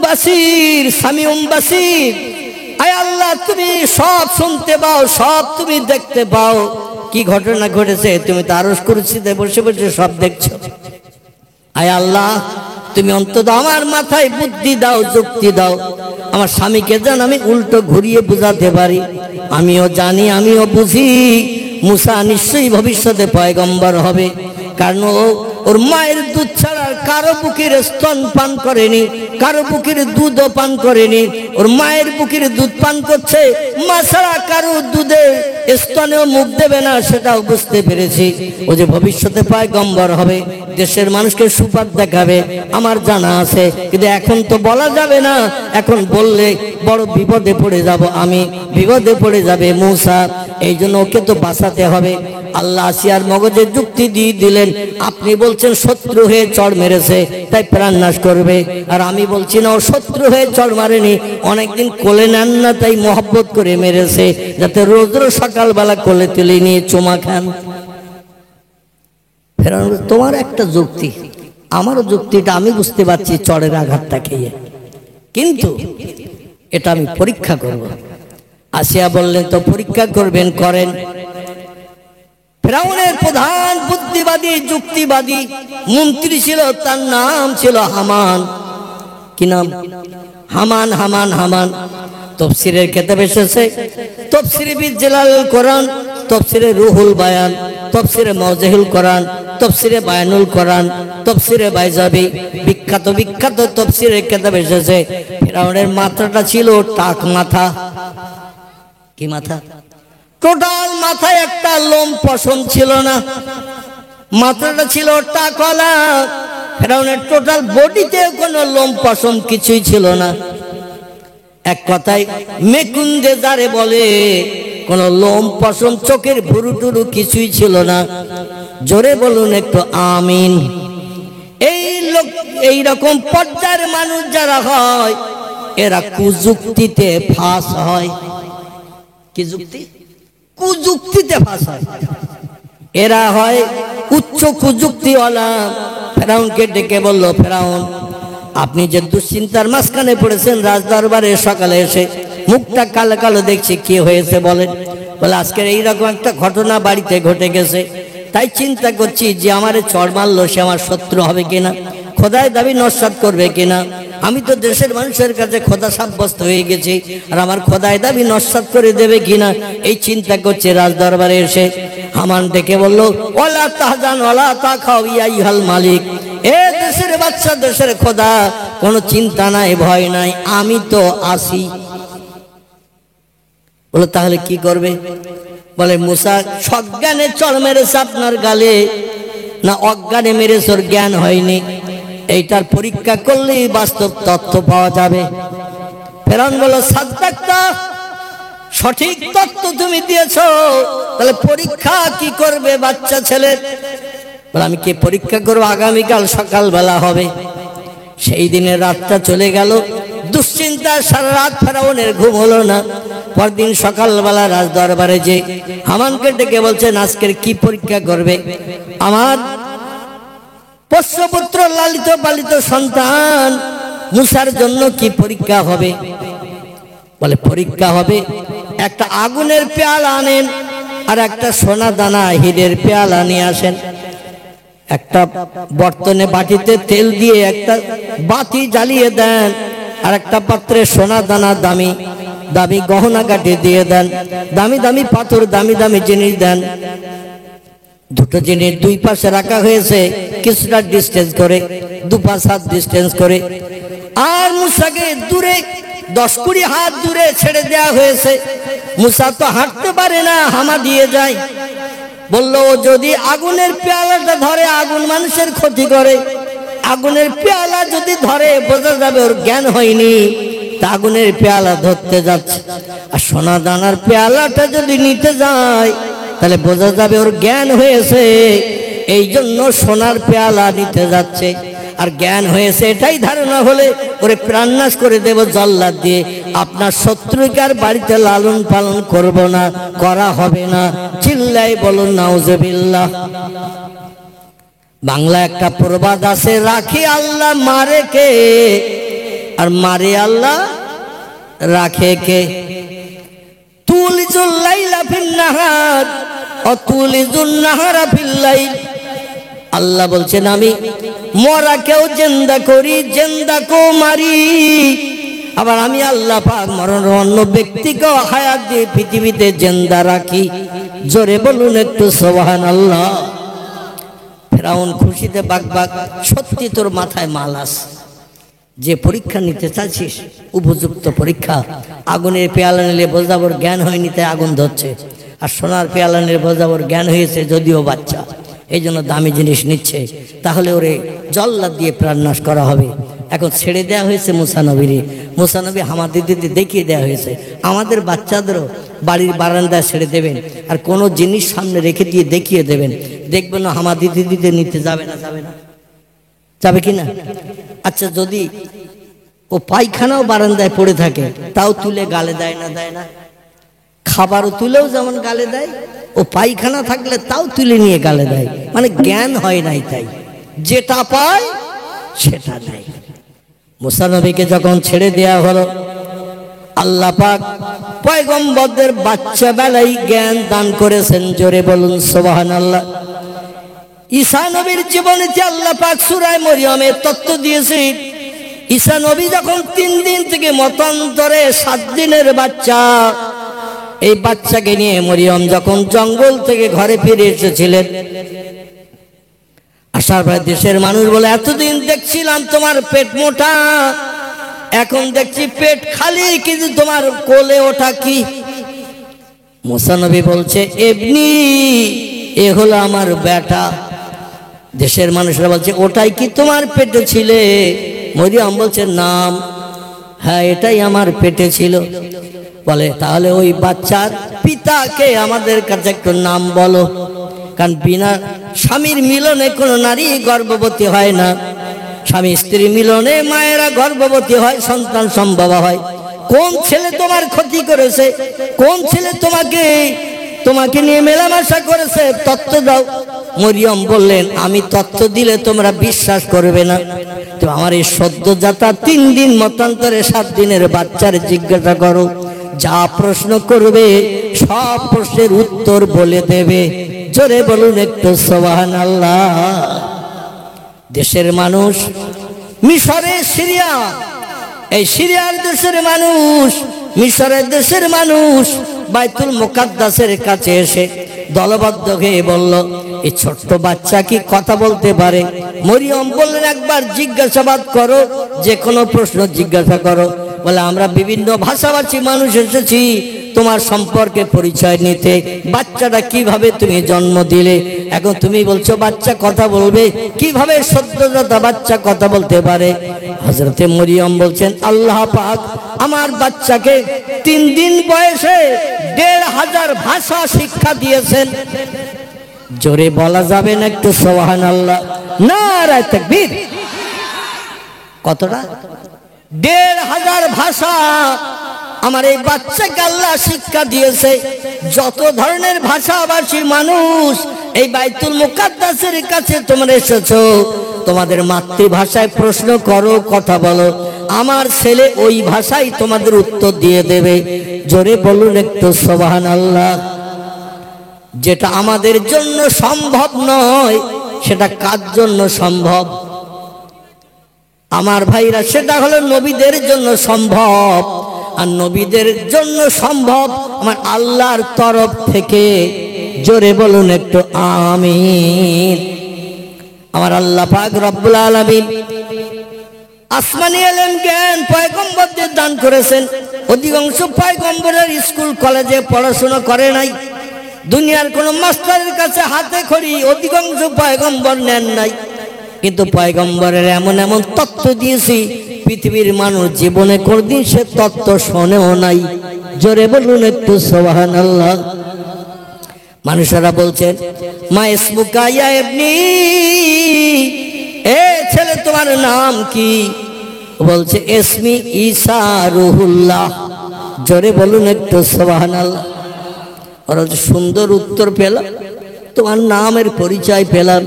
বাসির, সামিউম বাসির, আয় আল্লাহ তুমি সব শুনতে পাও, সব তুমি দেখতে পাও, কি ঘটনা ঘটেছে তুমি তো আরশ কুরসিতে বসে বসে সব দেখছো। আয় আল্লাহ তুমি অন্তত আমার মাথায় বুদ্ধি দাও, যুক্তি দাও, আমার স্বামীকে যেন আমি উল্টো ঘুরিয়ে বুঝাতে পারি। আমিও জানি, আমিও বুঝি মুসা নিশ্চয়ই ভবিষ্যতে পয়গম্বর হবে, কারণ ওর মায়ের দুধ ছাড়া কারো বুকের স্তন পান করেনি, কারো বুকের দুধও পান করেনি, ওর মায়ের বুকের দুধ পান করছে, মা ছাড়া কারো দুধে স্তনেও মুখ দেবে না, সেটাও বুঝতে পেরেছি। ও যে ভবিষ্যতে পয়গম্বর হবে, দেশের মানুষকে সুপার দেখাবে, আমার জানা আছে, কিন্তু এখন তো বলা যাবে না, এখন বললে বড় বিপদে পড়ে যাব আমি, বিপদে পড়ে যাবে মুসা, এই জন্য ওকে তো বাঁচাতে হবে। আল্লাহ আসিয়ার মগজে যুক্তি দিয়ে দিলেন, আপনি বলছেন শত্রু হয়ে চড় মেরেছে তাই প্রাণ নাশ করবে, আর আমি বলছি না ও শত্রু হয়ে চড় মারেনি, অনেকদিন কোলে নেন না তাই মহব্বত করে মেরেছে, যাতে রোজ রোজ সকালবেলা কোলে তুলে নিয়ে চুমা খান। ফেরাউন তোমার একটা যুক্তি, আমারও যুক্তিটা আমি বুঝতে পারছি চড়ের আঘাতটা খেয়ে, কিন্তু এটা আমি পরীক্ষা করব। আসিয়া বললেন তো পরীক্ষা করবেন, করেন। ফেরাউনের প্রধান বুদ্ধিবাদী যুক্তিবাদী মন্ত্রী ছিল, তার নাম ছিল হামান। কি নাম? হামান। তফসিরের কিতাব এসেছে, তফসিরে বিজলালুল কোরআন, তফসিরে রুহুল বায়ান, তফসিরে মাওজাহিল কোরআন, তফসিরে বায়ানুল কোরআন, তফসিরে বাইজাবি, বিখ্যাত বিখ্যাত তফসিরের কিতাব এসেছে ফিরআউনের মাথাটা ছিল টাক মাথা। কি মাথা? টোটাল মাথায় একটা লোম পশম ছিল না, মাথাটা ছিল টাকলা। ফিরআউনের টোটাল বডিতে কোনো লোম পশম কিছুই ছিল না। এক কথায় মেকুন্দে যারে বলে, কোনো লোম পশম চোখের ভুরু টুরু কিছুই ছিল না। জোরে বলুন একটু আমিন। এই রকম পর্যায়ের মানুষ যারা হয় এরা কুযুক্তিতে ফাঁস হয়। কি যুক্তি? কুযুক্তিতে ফাঁস হয়। এরা হয় উচ্চ কুযুক্তিওয়ালা। ফেরাউনকে ডেকে বলল, ফেরাউন আপনি যে দুশ্চিন্তার মাঝখানে পড়েছেন, রাজদরবারে সকালে এসে মুখটা কালো কালো দেখছি, কি হয়েছে বলেন? বলে আজকের এইরকম একটা ঘটনা বাড়িতে ঘটে গেছে, তাই চিন্তা করছি যে আমারে চড় মারলো সে আমার শত্রু হবে কিনা, খোদায় দাবি নস্যাৎ করবে কিনা। আমি তো দেশের মানুষের কাছে খোদা সাব্যস্ত হয়ে গেছি, আর আমার খোদায় দাবি নস্যাৎ করে দেবে কিনা এই চিন্তা করছে। রাজদরবারে এসে হামান ডেকে বলল, ওয়ালা তাহজান ওয়ালা তাখাও ইয়া আইয়ুহাল মালিক, এ দেশের বাচ্চা, দেশের খোদা, কোনো চিন্তা নাই, ভয় নাই, আমি তো আছি। বলো তাহলে কি করবে? বলে মুসা সজ্ঞানে চড় মেরেছে আপনার গালে, না অজ্ঞানে মেরেছে, ওর জ্ঞান হয়নি। এইটার পরীক্ষা করলেই বাস্তব তথ্য পাওয়া যাবে। ফেরাউন বলল, সাদ্দাক্তা, সঠিক তথ্য তুমি দিয়েছো, তাহলে পরীক্ষা কি করবে বাচ্চা ছেলে? বলে আমি কি পরীক্ষা করবো? আগামীকাল সকালবেলা হবে। সেই দিনের রাতটা চলে গেল, দুশ্চিন্তা সারা রাত ফেরাউনের ঘুম হলো না। পরদিন সকালবেলা রাজদরবারে যে হামানকে ডেকে বলছেন, আজকের কি পরীক্ষা করবে? আমার পোষ্যপুত্র লালিত পালিত সন্তান মুসার জন্য কি পরীক্ষা হবে? বলে পরীক্ষা হবে, একটা আগুনের পেয়ালা আনেন আর একটা সোনা দানা হীরের পেয়ালা নিয়ে আসেন। একটা বর্তনে বাটিতে তেল দিয়ে একটা বাতি জ্বালিয়ে দেন, আর একটা পাত্রে সোনা দানা দামি দামি গহনা কাটি দিয়ে দেন, দামি দামি পাথর, দামি দামি জিনিস দেন। দুটো জিনিস দুই পাশে রাখা হয়েছে কিছুটা ডিস্টেন্স করে, 2 পাশ হাত ডিস্টেন্স করে। আর মুসাকে দূরে 10-20 হাত দূরে ছেড়ে দেওয়া হয়েছে। মুসা তো হাঁটতে পারে না, হামা দিয়ে যায়। বললো যদি আগুনের পেয়ালাটা ধরে, আগুন মানুষের ক্ষতি করে, আগুনের পেয়ালা যদি ধরে বোঝা যাবে ওর জ্ঞান হয়নি, তা আগুনের পেয়ালা ধরতে যাচ্ছে। আর সোনা দানার পেয়ালাটা যদি নিতে যায় তাহলে বোঝা যাবে ওর জ্ঞান হয়েছে, এই জন্য সোনার পেয়ালা নিতে যাচ্ছে। আর জ্ঞান হয়েছে এটাই ধারণা হলে ওরে প্রাণনাশ করে দেব জল্লাদ দিয়ে। আপনার শত্রুকার বাড়িতে লালন পালন করব না, করা হবে না। চিল্লাই বলুন নাউজুবিল্লাহ। বাংলা একটা প্রবাদ আছে, রাখি আল্লাহ মারে কে, আর মারে আল্লাহ রাখে কে। তুলিজুল লাইলা ফিন নাহার অতুলিজুন নাহারা ফিল লাইল। আল্লাহ বলছেন আমি মরাকেও জিন্দা করি, জিন্দাকেও মারি। আবার আমি আল্লাহ পাক মরণ অন্য ব্যক্তিকেও হায়াত দিয়ে পৃথিবীতে জিন্দা রাখি। জোরে বলুন একটু সুবহানাল্লাহ। ফেরাউন খুশিতে বাকবাক, সত্যি তোর মাথায় মাল আছে, যে পরীক্ষা নিতে চাচ্ছিস উপযুক্ত পরীক্ষা। আগুনের পেয়ালা নিলে বোঝাবর জ্ঞান হয়নি তাই আগুন ধরছে, আর সোনার পেয়ালা নিলে বোঝাবর জ্ঞান হয়েছে যদিও বাচ্চা, এই জন্য দামি জিনিস নিচ্ছে। তাহলে ওরে জল্লাদ দিয়ে প্রাণনাশ করা হবে। এখন ছেড়ে দেওয়া হয়েছে মুসা নবীরে। মুসা নবী হামাদের দিতে দেখিয়ে দেওয়া হয়েছে। আমাদের বাচ্চাদেরও বাড়ির বারান্দায় ছেড়ে দেবেন, আর কোনো জিনিস সামনে রেখে দিয়ে দেখিয়ে দেবেন, দেখবেন না হামাদি দিতে নিতে যাবে না, যাবে না, যাবে কি না? আচ্ছা যদি ও পায়খানাও বারান্দায় পড়ে থাকে তাও তুলে গালে দেয় না, দেয় না? খাবারও তুলেও যেমন গালে দেয়, ও পায়খানা থাকলে তাও তুলে নিয়ে গালে দেয়। মানে জ্ঞান হয় নাই, তাই যেটা পায় সেটা নেই। মুসা নবীকে যখন ছেড়ে দেয়া হলো, আল্লাহ পাক পয়গম্বরদের বাচ্চা বেলায় জ্ঞান দান করেছেন। জোরে বলুন সুবহানাল্লাহ। ঈসা নবীর জীবনীতে আল্লাহ পাক সূরা মরিয়মে তথ্য দিয়েছেন, ঈসা নবী যখন 3 দিন থেকে মতান্তরে 7 দিনের বাচ্চা, এই বাচ্চাকে নিয়ে মরিয়ম যখন জঙ্গল থেকে ঘরে ফিরে এসেছিলেন, আসার পর দেশের মানুষ বলে, এতদিন দেখছিলাম তোমার পেট মোটা, এখন দেখছি পেট খালি, কিন্তু তোমার কোলে ওঠা কি? মুসা নবী বলছে, এমনি এ হলো আমার বেটা। দেশের মানুষরা বলছে, ওটাই কি তোমার পেটে ছিলে? মরিয়ম বলছে, নাম, হ্যাঁ এটাই আমার পেটে ছিল। বলে, তাহলে ওই বাচ্চার পিতাকে আমাদের কাছে একটু নাম বলো, কারণ বিনা স্বামীর মিলনে কোনো নারী গর্ভবতী হয় না, স্বামী স্ত্রী মিলনে মায়েরা গর্ভবতী হয়, সন্তান সম্ভব হয়। কোন ছেলে তোমার ক্ষতি করেছে? কোন ছেলে তোমাকে নিয়ে মেলামেশা করেছে? তত্ত্ব দাও। মরিয়ম বললেন, আমি তত্ত্ব দিলে তোমরা বিশ্বাস করবে না, তো আমার এই সদ্যজাতা 3 দিন মতান্তরে 7 দিনের বাচ্চার জিজ্ঞাসা করো, যা প্রশ্ন করবে সব প্রশ্নের উত্তর বলে দেবে। জোরে বলুন একটু সুবহানাল্লাহ। দেশের মানুষ মিশরে, সিরিয়া, এই সিরিয়ার দেশের মানুষ, মিশরের দেশের মানুষ বাইতুল মুকাদ্দাসের কাছে এসে দলবদ্ধ হয়ে বলল, এই ছোট্ট বাচ্চা কি কথা বলতে পারে? মরিয়ম বললেন, একবার জিজ্ঞাসাবাদ করো, যে কোনো প্রশ্ন জিজ্ঞাসা করো। বলে, আমরা বিভিন্ন ভাষাভাষী মানুষ এসেছি তোমার সম্পর্কে পরিচয় নিতে। বাচ্চাটা কিভাবে তুমি জন্ম দিলে? এখন তুমি বলছো বাচ্চা কথা বলবে, কিভাবে সদ্যজাতা বাচ্চা কথা বলতে পারে? হযরতে মরিয়ম বলছেন, আল্লাহ পাক আমার বাচ্চাকে 3 দিন বয়সে 1500 ভাষা শিক্ষা দিয়েছেন। জোরে বলা যাবে না একটু সুবহানাল্লাহ? নারায়ে তাকবীর। কতটা? 1500 ভাষা আমার এই বাচ্চাকে আল্লাহ শিক্ষা দিয়েছে। যত ধরনের ভাষাভাষী মানুষ এই বাইতুল মুকাদ্দাসের কাছে তোমরা এসেছো, তোমাদের মাতৃভাষায় প্রশ্ন করো, কথা বলো, আমার ছেলে ওই ভাষায় তোমাদের উত্তর দিয়ে দেবে। জোরে বলুন একটু সুবহানাল্লাহ। যেটা আমাদের জন্য সম্ভব নয়, সেটা কার জন্য সম্ভব? আমার ভাইরা, সেটা হলো নবীদের জন্য সম্ভব, আর নবীদের জন্য সম্ভব আমার আল্লাহর তরফ থেকে। জোরে বলুন একটু আমিন। আমার আল্লাহ পাক রব্বুল আলামিন আসমানি ইলম জ্ঞান পয়গম্বরদের দান করেছেন। অধিকাংশ পয়গম্বরের স্কুল কলেজে পড়াশোনা করে নাই, দুনিয়ার কোন মাস্টারের কাছে হাতে খড়ি অধিকাংশ পয়গম্বর নেন নাই, কিন্তু পয়গম্বরের এমন এমন তত্ত্ব দিয়েছি পৃথিবীর মানুষ জীবনে কোনদিন সে তত্ত্ব শোনেও নাই। জোরে বলুন একটু সুবহানাল্লাহ। মানুষেরা বলছেন, মা ইসমুকা ইয়া ইবনি, এ ছেলে তোমার নাম কি? বলছে, ইসমি ঈসা রুহুল্লাহ। জোরে বলুন একটু সুবহানাল্লাহ। ওরা সুন্দর উত্তর পেলাম, তোমার নামের পরিচয় পেলাম।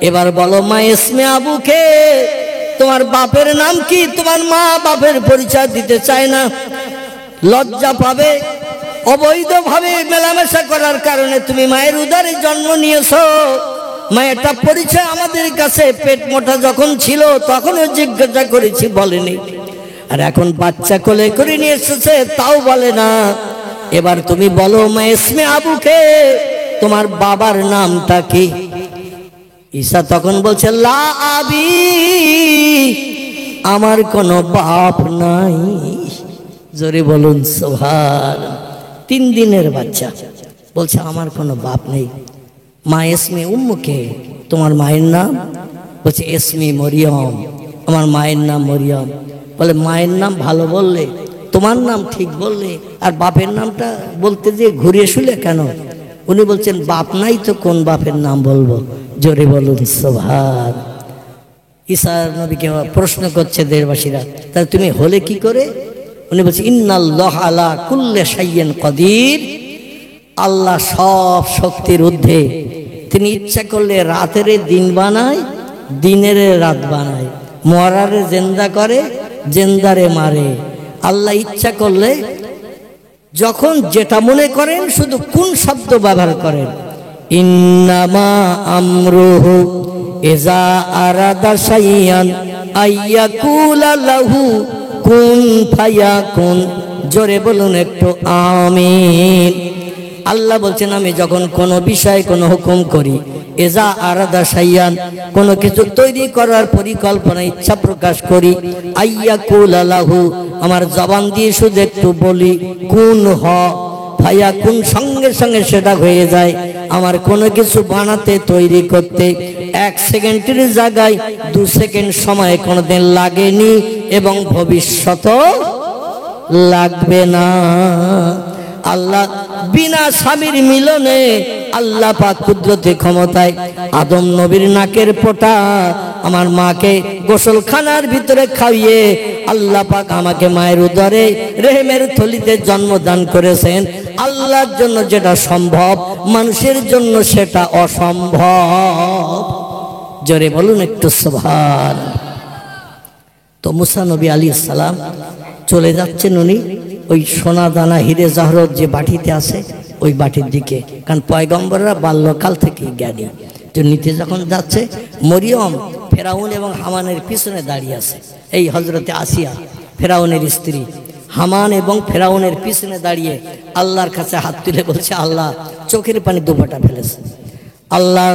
এবার বলো, মা ইসমে আবুকে, তোমার বাপের নাম কি? তোমার মা বাপের পরিচয় দিতে চায় না, লজ্জা পাবে। অবৈধভাবে মেলামেশা করার কারণে তুমি মায়ের উদরে জন্ম নিয়েছো, মায়েরটা পরিচয় আমাদের কাছে পেট মোটা যখন ছিল তখনও জিজ্ঞাসা করেছি, বলেনি। আর এখন বাচ্চা কোলে করে নিয়ে এসেছে, তাও বলে না। এবার তুমি বলো, মা ইসমে আবুকে, তোমার বাবার নামটা কি? ঈসা তখন বলছে, লা আবি, আমার কোনো বাপ নাই। জোরে বলুন সুবহানাল্লাহ। 3 দিনের বাচ্চা বলছে, আমার কোনো বাপ নেই। মা ইসমে উম্মুকে, তোমার মায়ের নাম? বলছে, ইসমি মরিয়ম, আমার মায়ের নাম মরিয়ম। বলে, মায়ের নাম ভালো বললে, তোমার নাম ঠিক বললে, আর বাপের নামটা বলতে যে ঘুরিয়ে শুলে কেন? উনি বলছেন, বাপ নাই তো কোন বাপের নাম বলবো? জোরে বলুন সুবহান। ঈসা নবীকে প্রশ্ন করছে দেশবাসীরা, তাহলে তুমি হলে কি করে? উনি বলছে, ইন্নাল্লাহা আলা কুল্লি শাইইন কাদির, আল্লাহ সব শক্তির ঊর্ধ্বে। তিনি ইচ্ছা করলে রাতের দিন বানায়, দিনের রাত বানায়, মরারে জিন্দা করে, জিন্দারে মারে। আল্লাহ ইচ্ছা করলে যখন যেটা মনে করেন, শুধু কোন শব্দ ব্যবহার করেন? ইন্নামা আমরুহু ইজা আরাদা শাইআন আইয়াকুলা লাহু কুন ফায়াকুন। জোরে বলুন একটু আমিন। আল্লাহ বলছেন আমি যখন কোনো বিষয়ে কোনো হুকুম করি, এজা আরাদা শাইয়ান, কোনো কিছু তৈরি করার পরিকল্পনা ইচ্ছা প্রকাশ করি, আইয়াকুলা লাহু, আমার জবান দিয়ে শুধু একটু বলি কুন হ ফায়াকুন, সঙ্গে সঙ্গে সেটা হয়ে যায়। আমার কোনো কিছু বানাতে তৈরি করতে 1 সেকেন্ডের জায়গায় 2 সেকেন্ড সময় কোনোদিন লাগেনি এবং ভবিষ্যতও লাগবে না। আল্লাহ বিনা স্বামীর মিলনে আল্লাহ পাক কুদরতি ক্ষমতায় আদম নবীর নাকের পোটা আমার মাকে গোসলখানার ভিতরে খাইয়ে আল্লাহ পাক আমাকে মায়ের উদরে রেহেমের থলিতে জন্মদান করেছেন। আল্লাহর জন্য যেটা সম্ভব মানুষের জন্য সেটা অসম্ভব। জোরে বলুন একটু সুবহান। তো মুসা নবী আলাইহিস সালাম চলে যাচ্ছেন উনি ওই সোনা দানা হিরে জহরত যে বাটিতে আছে ওই বাটির দিকে, কারণ পয়গম্বররা বাল্যকাল থেকে জ্ঞানী। তো নিতে যখন যাচ্ছে, মরিয়ম ফেরাউন এবং হামানের পিছনে দাঁড়িয়ে আছে। এই হজরতে আসিয়া ফেরাউনের স্ত্রী, হামান এবং ফেরাউনের পিছনে দাঁড়িয়ে আল্লাহর কাছে হাত তুলে বলছে, আল্লাহ চোখের পানি দুপাটা ফেলেছে। আল্লাহ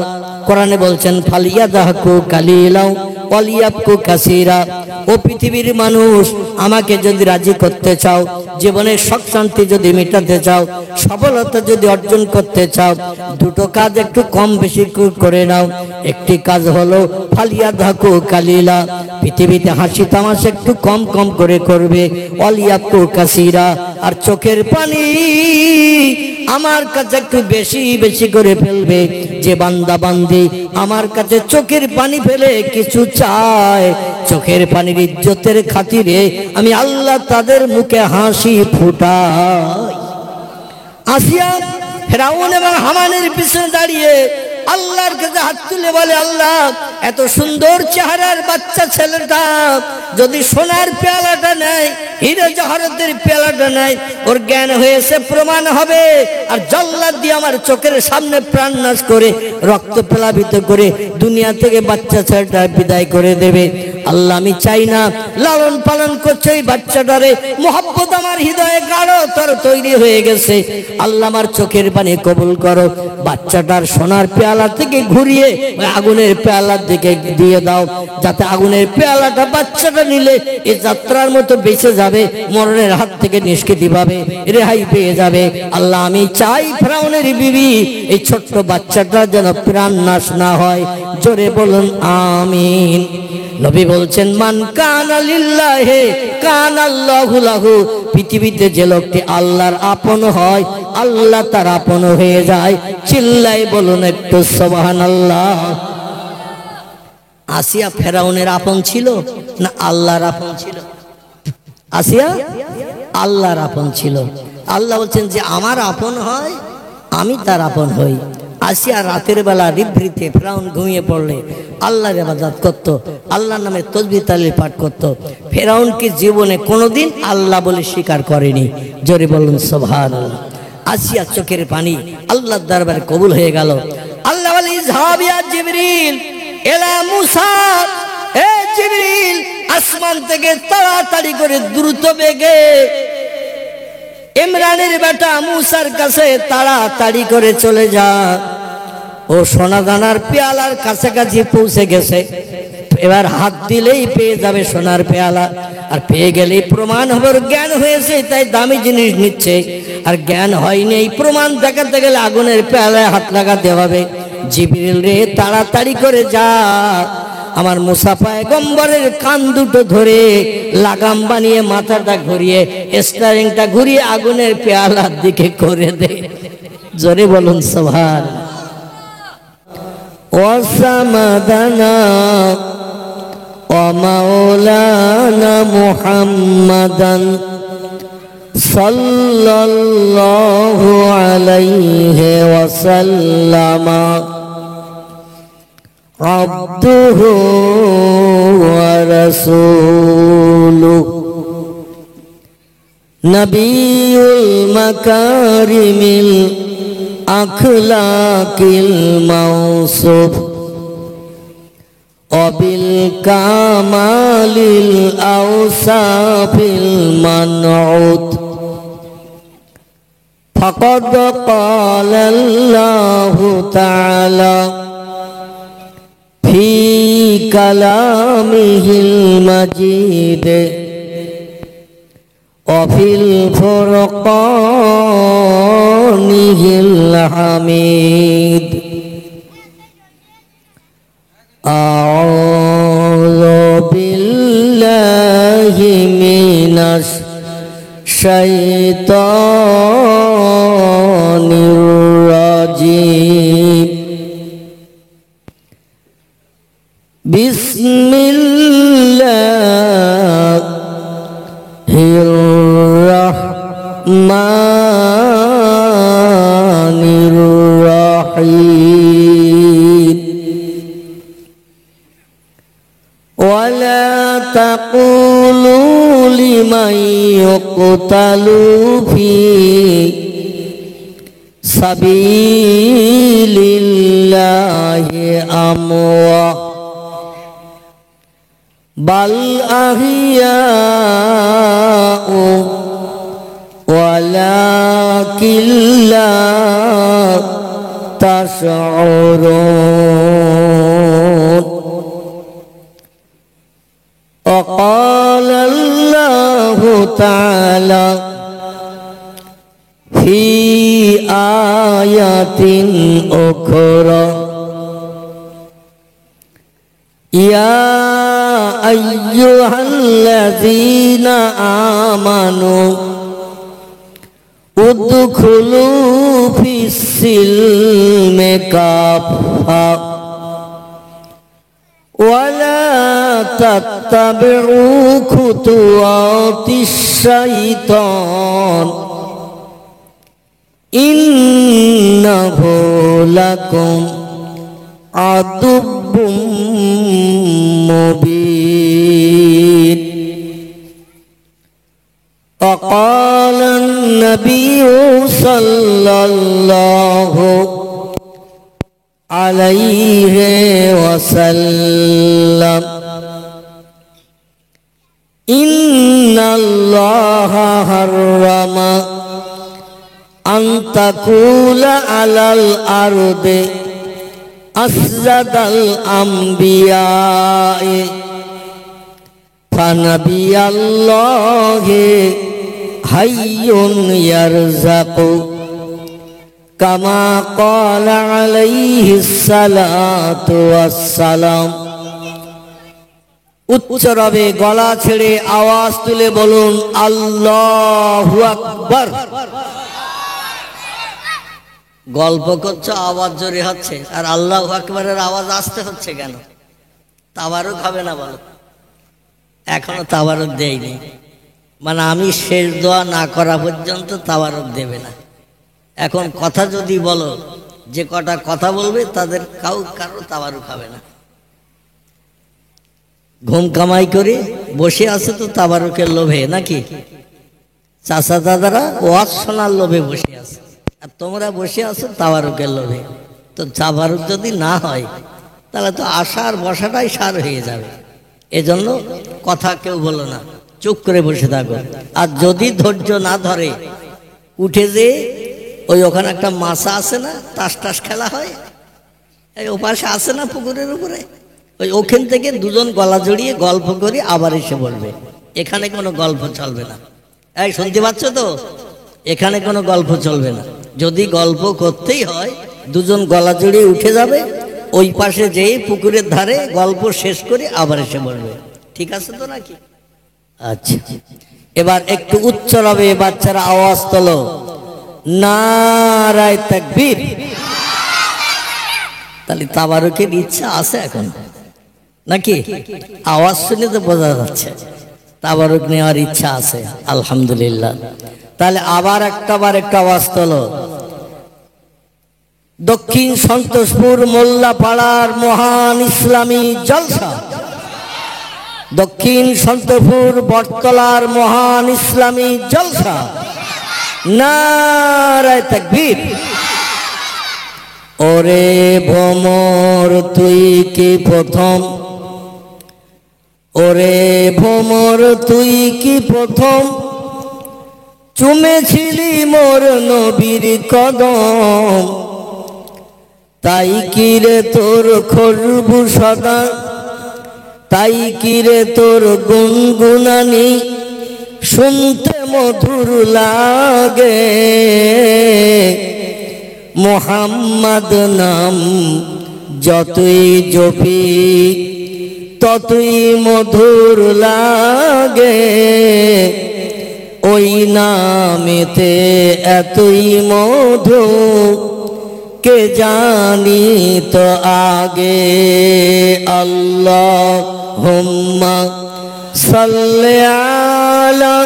কোরআনে বলছেন ফালিয়াদাহকু কালিলাও ওয়ালিয়াবকু কাসীরা। ও পৃথিবীর মানুষ, আমাকে যদি রাজি করতে চাও, জীবনের সুখ শান্তি যদি মেটাতে চাও, সফলতা যদি অর্জন করতে চাও, দুটো কাজ একটু কম বেশি করে নাও। একটি কাজ হলো ফালিয়াদাহকু কালিলা, পৃথিবীতে হাসি তামাশা একটু কম কম করে করবে। ওয়ালিয়াবকু কাসীরা, আর চোখের পানি আমার কাছে একটু বেশি বেশি করে ফেলবে। যে বান্দা বান্দি আমার কাছে চোখের পানি ফেলে কিছু চায়, চোখের পানির ইজ্জতের খাতিরে আমি আল্লাহ তাদের মুখে হাসি ফুটাই। আসিয়া ফেরাউন এবং হামানের পিছনে দাঁড়িয়ে আল্লাহর কাছে হাত তুলে বলে, আল্লাহ এত সুন্দর চেহারার বাচ্চা ছেলেটা যদি সোনার পেয়ালাটা নেয়, হিরে জহরতের পেয়ালাটা নেয়, ওর জ্ঞান হয়েছে প্রমাণ হবে, আর জল্লাদ দিয়ে আমার চোখের সামনে প্রাণ নাশ করে রক্ত প্লাবিত করে দুনিয়া থেকে বাচ্চা ছেলেটা বিদায় করে দেবে। আল্লাহ আমি চাই না, লালন পালন করছে এই বাচ্চাটারে, মোহাব্বত আমার হৃদয়ে গাঢ় তর তৈরি হয়ে গেছে। আল্লাহ আমার চোখের পানি কবুল করো, বাচ্চাটার সোনার পেয়ালা থেকে ঘুরিয়ে ওই আগুনের পেয়ালার দিকে দিয়ে দাও, যাতে আগুনের পেয়ালাটা বাচ্চাটা নিলে এই যাত্রার মতো বেঁচে যাবে, মরণের হাত থেকে নিষ্কৃতি পাবে, রেহাই পেয়ে যাবে। আল্লাহ আমি চাই ফেরাউনের বিবি এই ছোট্ট বাচ্চাটা যেন প্রাণ নাশ না হয়। জোরে বলুন আমিন। নবী বলছেন মান কানা লিল্লাহি কানাল্লাহু লাহু, পৃথিবীতে যে লোকটি আল্লাহর আপন হয় আল্লাহ তার আপন হয়ে যায়। চিল্লাই বলুন একটু সুবহানাল্লাহ। আসিয়া ফেরাউনের আপন ছিল না আল্লাহর আপন ছিল? আসিয়া আল্লাহর আপন ছিল। আল্লাহ বলছেন যে আমার আপন হয় আমি তার আপন হই। আসিয়া রাতের বেলা নিভৃতে ফেরাউন ঘুমিয়ে পড়লে আল্লাহর ইবাদত করত, আল্লাহর নামে তাসবিহ তাহলিল পাঠ করত। ফেরাউন কি জীবনে কোনোদিন আল্লাহ বলে স্বীকার করেনি? জোরে বলুন সুবহানাল্লাহ। আসিয়া চোখের পানি আল্লাহর দরবারে কবুল হয়ে গেল। আল্লাহ বলে ইযহাবিয়া জিবরিল এলা মুসা, হে জিবরিল আসমান থেকে তাড়াতাড়ি করে দ্রুত বেগে ইমরানের বেটা মুসার কাছে তাড়াতাড়ি করে চলে যা। ও সোনা দানার পেয়ালার কাছাকাছি পৌঁছে গেছে, এবার হাত দিলেই পেয়ে যাবে সোনার পেয়ালা, আর পেয়ে গেলেই প্রমাণ হবে জ্ঞান হয়েছে তাই দামি জিনিস নিচ্ছে, আর জ্ঞান হয়নি এই প্রমাণ দেখাতে গেলে আগুনের পেয়ালায় হাত লাগাতে হবে। জিবরিল রে তাড়াতাড়ি করে যা, আমার মুসা পয়গম্বরের কান দুটো ধরে লাগাম বানিয়ে মাথাটা ঘুরিয়ে স্টিয়ারিংটা ঘুরিয়ে আগুনের পেয়ালার দিকে করে দে। জোরে বলুন সুবহান। ওয়াসামাদানা ওয়া মাওলানা মুহাম্মাদান সাল্লাল্লাহু আলাইহি ওয়াসাল্লামা আবদুহু ওয়া রাসূলুহু নবিয়ুল মাকারিমিল আখলাকিল মাওসুফ وبالكمال الأوصاف المنعوت فقد قال الله تعالى في كلامه المجيد وفي الفرقانه الحميد أعوذ بالله من الشيطان الرجيم بسم الله الرحمن الرحيم ولا تقولوا لمن يقتل في سبيل الله أموات بل أحياء ولكن لا تشعرون وقال الله تعالى في آية أخرى يا أيها الذين آمنوا ادخلوا في السلم كافة ولا تتبعوا خطوات الشيطان إنه لكم عدو مبين وقال النبي صلى الله عليه وسلم إن الله حرم أن تقول على الأرض أسجد الأنبياء فنبي الله حي يرزق كما قال عليه الصلاة والسلام উচ্চ রবে গলা ছেড়ে আওয়াজ তুলে বলুন আল্লাহু আকবার। গল্প করছো আওয়াজ জোরে হচ্ছে আর আল্লাহু আকবারের আওয়াজ আসতে হচ্ছে কেন? তাবারুক হবে না বলো? এখনো তাবারুক দেয়নি, মানে আমি শেষ দোয়া না করা পর্যন্ত তাবারুক দেবে না। এখন কথা যদি বলো, যে কটা কথা বলবে তাদের কারো তাবারুক হবে না। ঘুম কামাই করে বসে আছে তো তাবারুকের লোভে, নাকি? চাচা দাদারা ওয়াজ শোনার লোভে বসে আছে, আর তোমরা বসে আছো তাবারুকের লোভে। তো তাবারুক যদি না হয় তাহলে তো আসা আর বসাটাই সার হয়ে যাবে। এজন্য কথা কেউ বলো না, চুপ করে বসে থাকো। আর যদি ধৈর্য না ধরে উঠে যে ওই ওখানে একটা মাছা আছে না, তাস টাস খেলা হয়, এই ওপাশে আছে না পুকুরের উপরে, ওই ওখান থেকে দুজন গলা জড়িয়ে গল্প করে আবার এসে বলবে। এখানে কোনো গল্প চলবে না। এই শুনতে পাচ্ছ তো? এখানে কোনো গল্প চলবে না। যদি গল্প করতেই হয় দুজন গলা জড়িয়ে উঠে যাবে, ওই পাশে যেয়ে পুকুরের ধারে গল্প শেষ করে আবার এসে বলবে। ঠিক আছে তো নাকি? আচ্ছা, এবার একটু উচ্চ রবে বাচ্চারা আওয়াজ তোলো, নারায়ে তাকবীর। তাহলে তাবারুকের ইচ্ছা আছে এখন নাকি? আওয়াজ শুনে তো বোঝা যাচ্ছে তাবারুক নেওয়ার ইচ্ছা আছে, আলহামদুলিল্লাহ। তাহলে আবার একটা আওয়াজ তোলো। দক্ষিণ সন্তোষপুর মোল্লাপাড়ার মহান ইসলামী জলসা, দক্ষিণ সন্তোষপুর বটতলার মহান ইসলামী জলসা, নারায়ে তাকবীর। ওরে ভ্রমর তুই কি প্রথম ওরে ভোমর তুই কি প্রথম চুমেছিলি মোর নবীর কদম, তাই কি রে তোর খুশবু সদা, তাই কি রে তোর গুনগুনানি শুনতে মধুর লাগে। মোহাম্মদ নাম যতই জপি ততই মধুর লাগে, ওই নামেতে এতই মধু কে জানি তো আগে। আল্লাহুম্মা সাল্লি আলা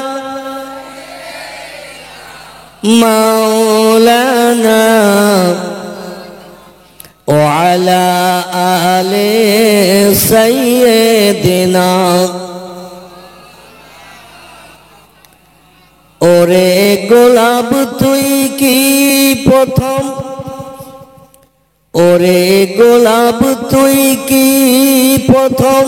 মাওলানা ওয়া আলা আলি সাইয়্যিদিনা। ওরে গোলাপ তুই কি প্রথম, ওরে গোলাপ তুই কি প্রথম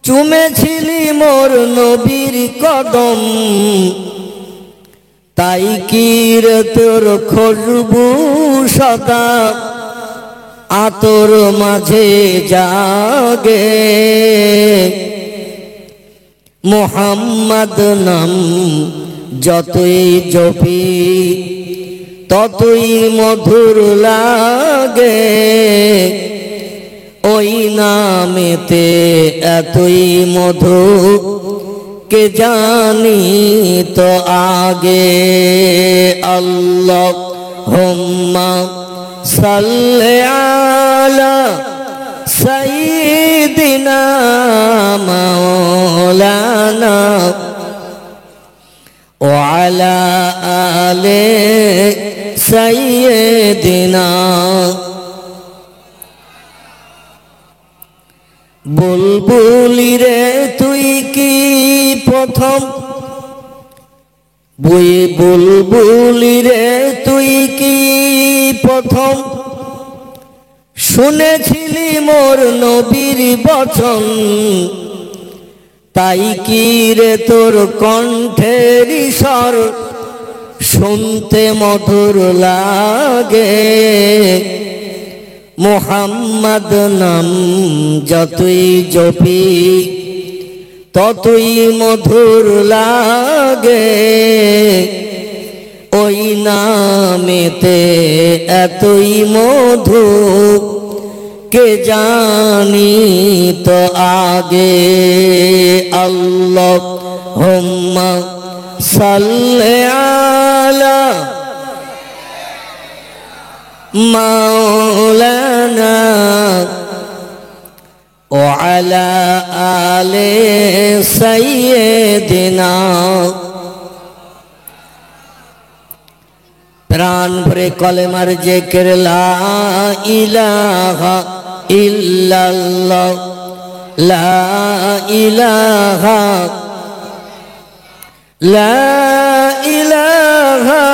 চুমেছিলি মোর নবীর কদম, তাই কি রে তোর খুশবু সদা আতর মাঝে জাগে। মোহাম্মদ নাম যতই জপি ততই মধুর লাগে, ওই নামেতে এতই মধু কে জানি তো আগে। আল্লাহুম্মা সাল্লি আলা সাইয়্যিদিনা মাওলানা ওয়া আলা আলি সাইয়্যিদিনা। বুলবুলি রে তুই কি প্রথম, বুলবুলি রে তুই কি প্রথম শুনেছিলি মোর নবীর বচন, তাই কি রে তোর কণ্ঠের স্বর শুনতে মধুর লাগে। মোহাম্মদ নাম যতই জপি ততই মধুর লাগে, ওই নামেতে এতই মধু কে জানি তো আগে। আল্লাহুম্মা সাল্লি আলা মাওলানা ওয়া আলা আলি সাইয়্যিদিনা। প্রাণ ভরে কলেমার জিকির লা ইলাহা ইল্লাল্লাহ, লা ইলাহা, লা ইলাহা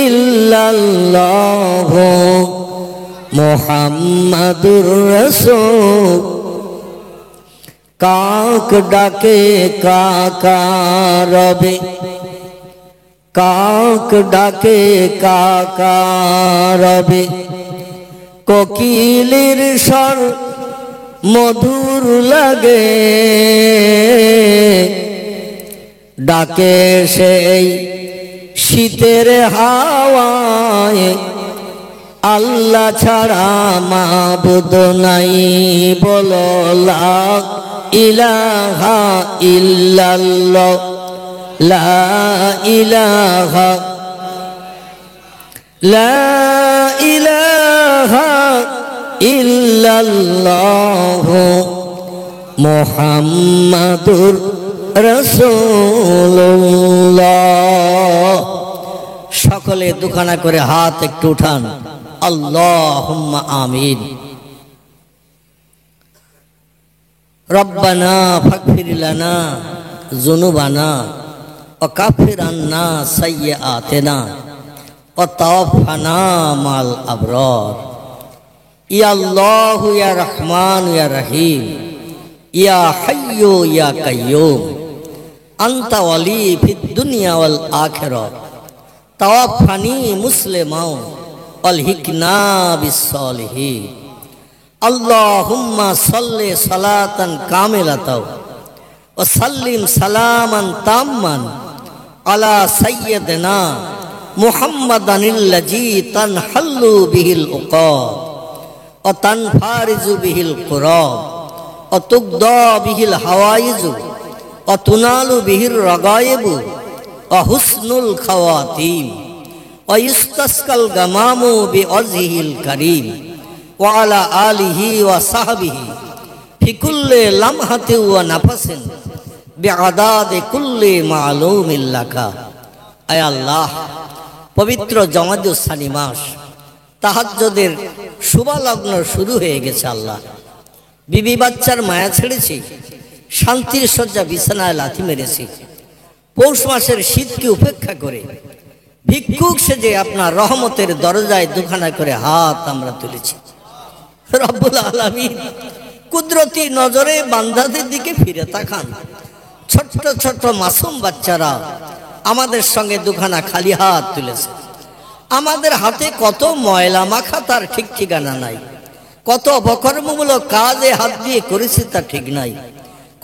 ইল্লাল্লাহ মুহাম্মাদুর রাসূল। কাক ডাকে কাকারবে, কাক ডাকে কাকারবে, কোকিলের স্বর মধুর লাগে, ডাকে সেই শীতের হাওয়ায়, আল্লাহ ছাড়া মাবুদ নাই বলো লা ইলাহা ইল্লাল্লাহ, লা ইলাহা, লা ইলাহা ইল্লাল্লাহ মুহাম্মাদুর রাসূলুল্লাহ। সকলে দুখানা করে হাত একটু উঠান, আল্লাহুম্মা আমিন। রব্বানা ফাগফির লানা যুনুবানা ওয়া কাফির আন্না সাইয়্যাতিনা ওয়া তাওফানা মাল আবরার। ইয়া আল্লাহু ইয়া রহমান ইয়া রহিম ইয়া হাইয়্যু ইয়া কাইয়্যুম আনতা ওয়ালি ফিদ দুনিয়া ওয়াল আখিরা তাওয়াফানি মুসলিমান আলহিকনা বিস সালিহিন। আল্লাহুম্মা সাল্লি সালাতান কামিলাতাও ওয়া সাল্লিম সালামান তাম্মান আলা সাইয়্যিদিনা মুহাম্মাদানিল্লাযী তানহাল্লু বিহিল উকাদ ওয়া তানফারিজু বিহিল কুরাব ওয়া তুগদা বিহিল হাওয়াইজু ওয়া তুনালু বিহির রাগায়েবু ওয়া হুসনুল খাওয়াতিম ওয়া ইস্তাসকাল গামামু বিওয়াজহিল কারীম ওয়া আলা আলিহি ওয়া সাহবিহি ফি কুল্লি লামহাতিন ওয়া নাফাসিন বিআদাদি কুল্লি মা'লুমিন লাকা। আয় আল্লাহ, পবিত্র জমাদুস সানি মাস, তাহাজ্জুদের শুভলগ্ন শুরু হয়ে গেছে। আল্লাহ, বিবি বাচ্চার মায়া ছেড়েছি, শান্তির শয্যা বিছানায় লাথি মেরেছি। পৌষ মাসের শীতকে উপেক্ষা করে ভিক্ষুক সেজে আপনার রহমতের দরজায় দুখানা করে হাত আমরা তুলেছি। রব্বুল আলামিন কুদরতি নজরে বান্দাদের দিকে ফিরে তাকান। ছোট্ট ছোট্ট মাসুম বাচ্চারা আমাদের সঙ্গে দুখানা খালি হাত তুলেছে। আমাদের হাতে কত ময়লা মাখা তার ঠিক ঠিকানা নাই, কত অপকর্মমূলক কাজে হাত দিয়ে করেছি তার ঠিক নাই,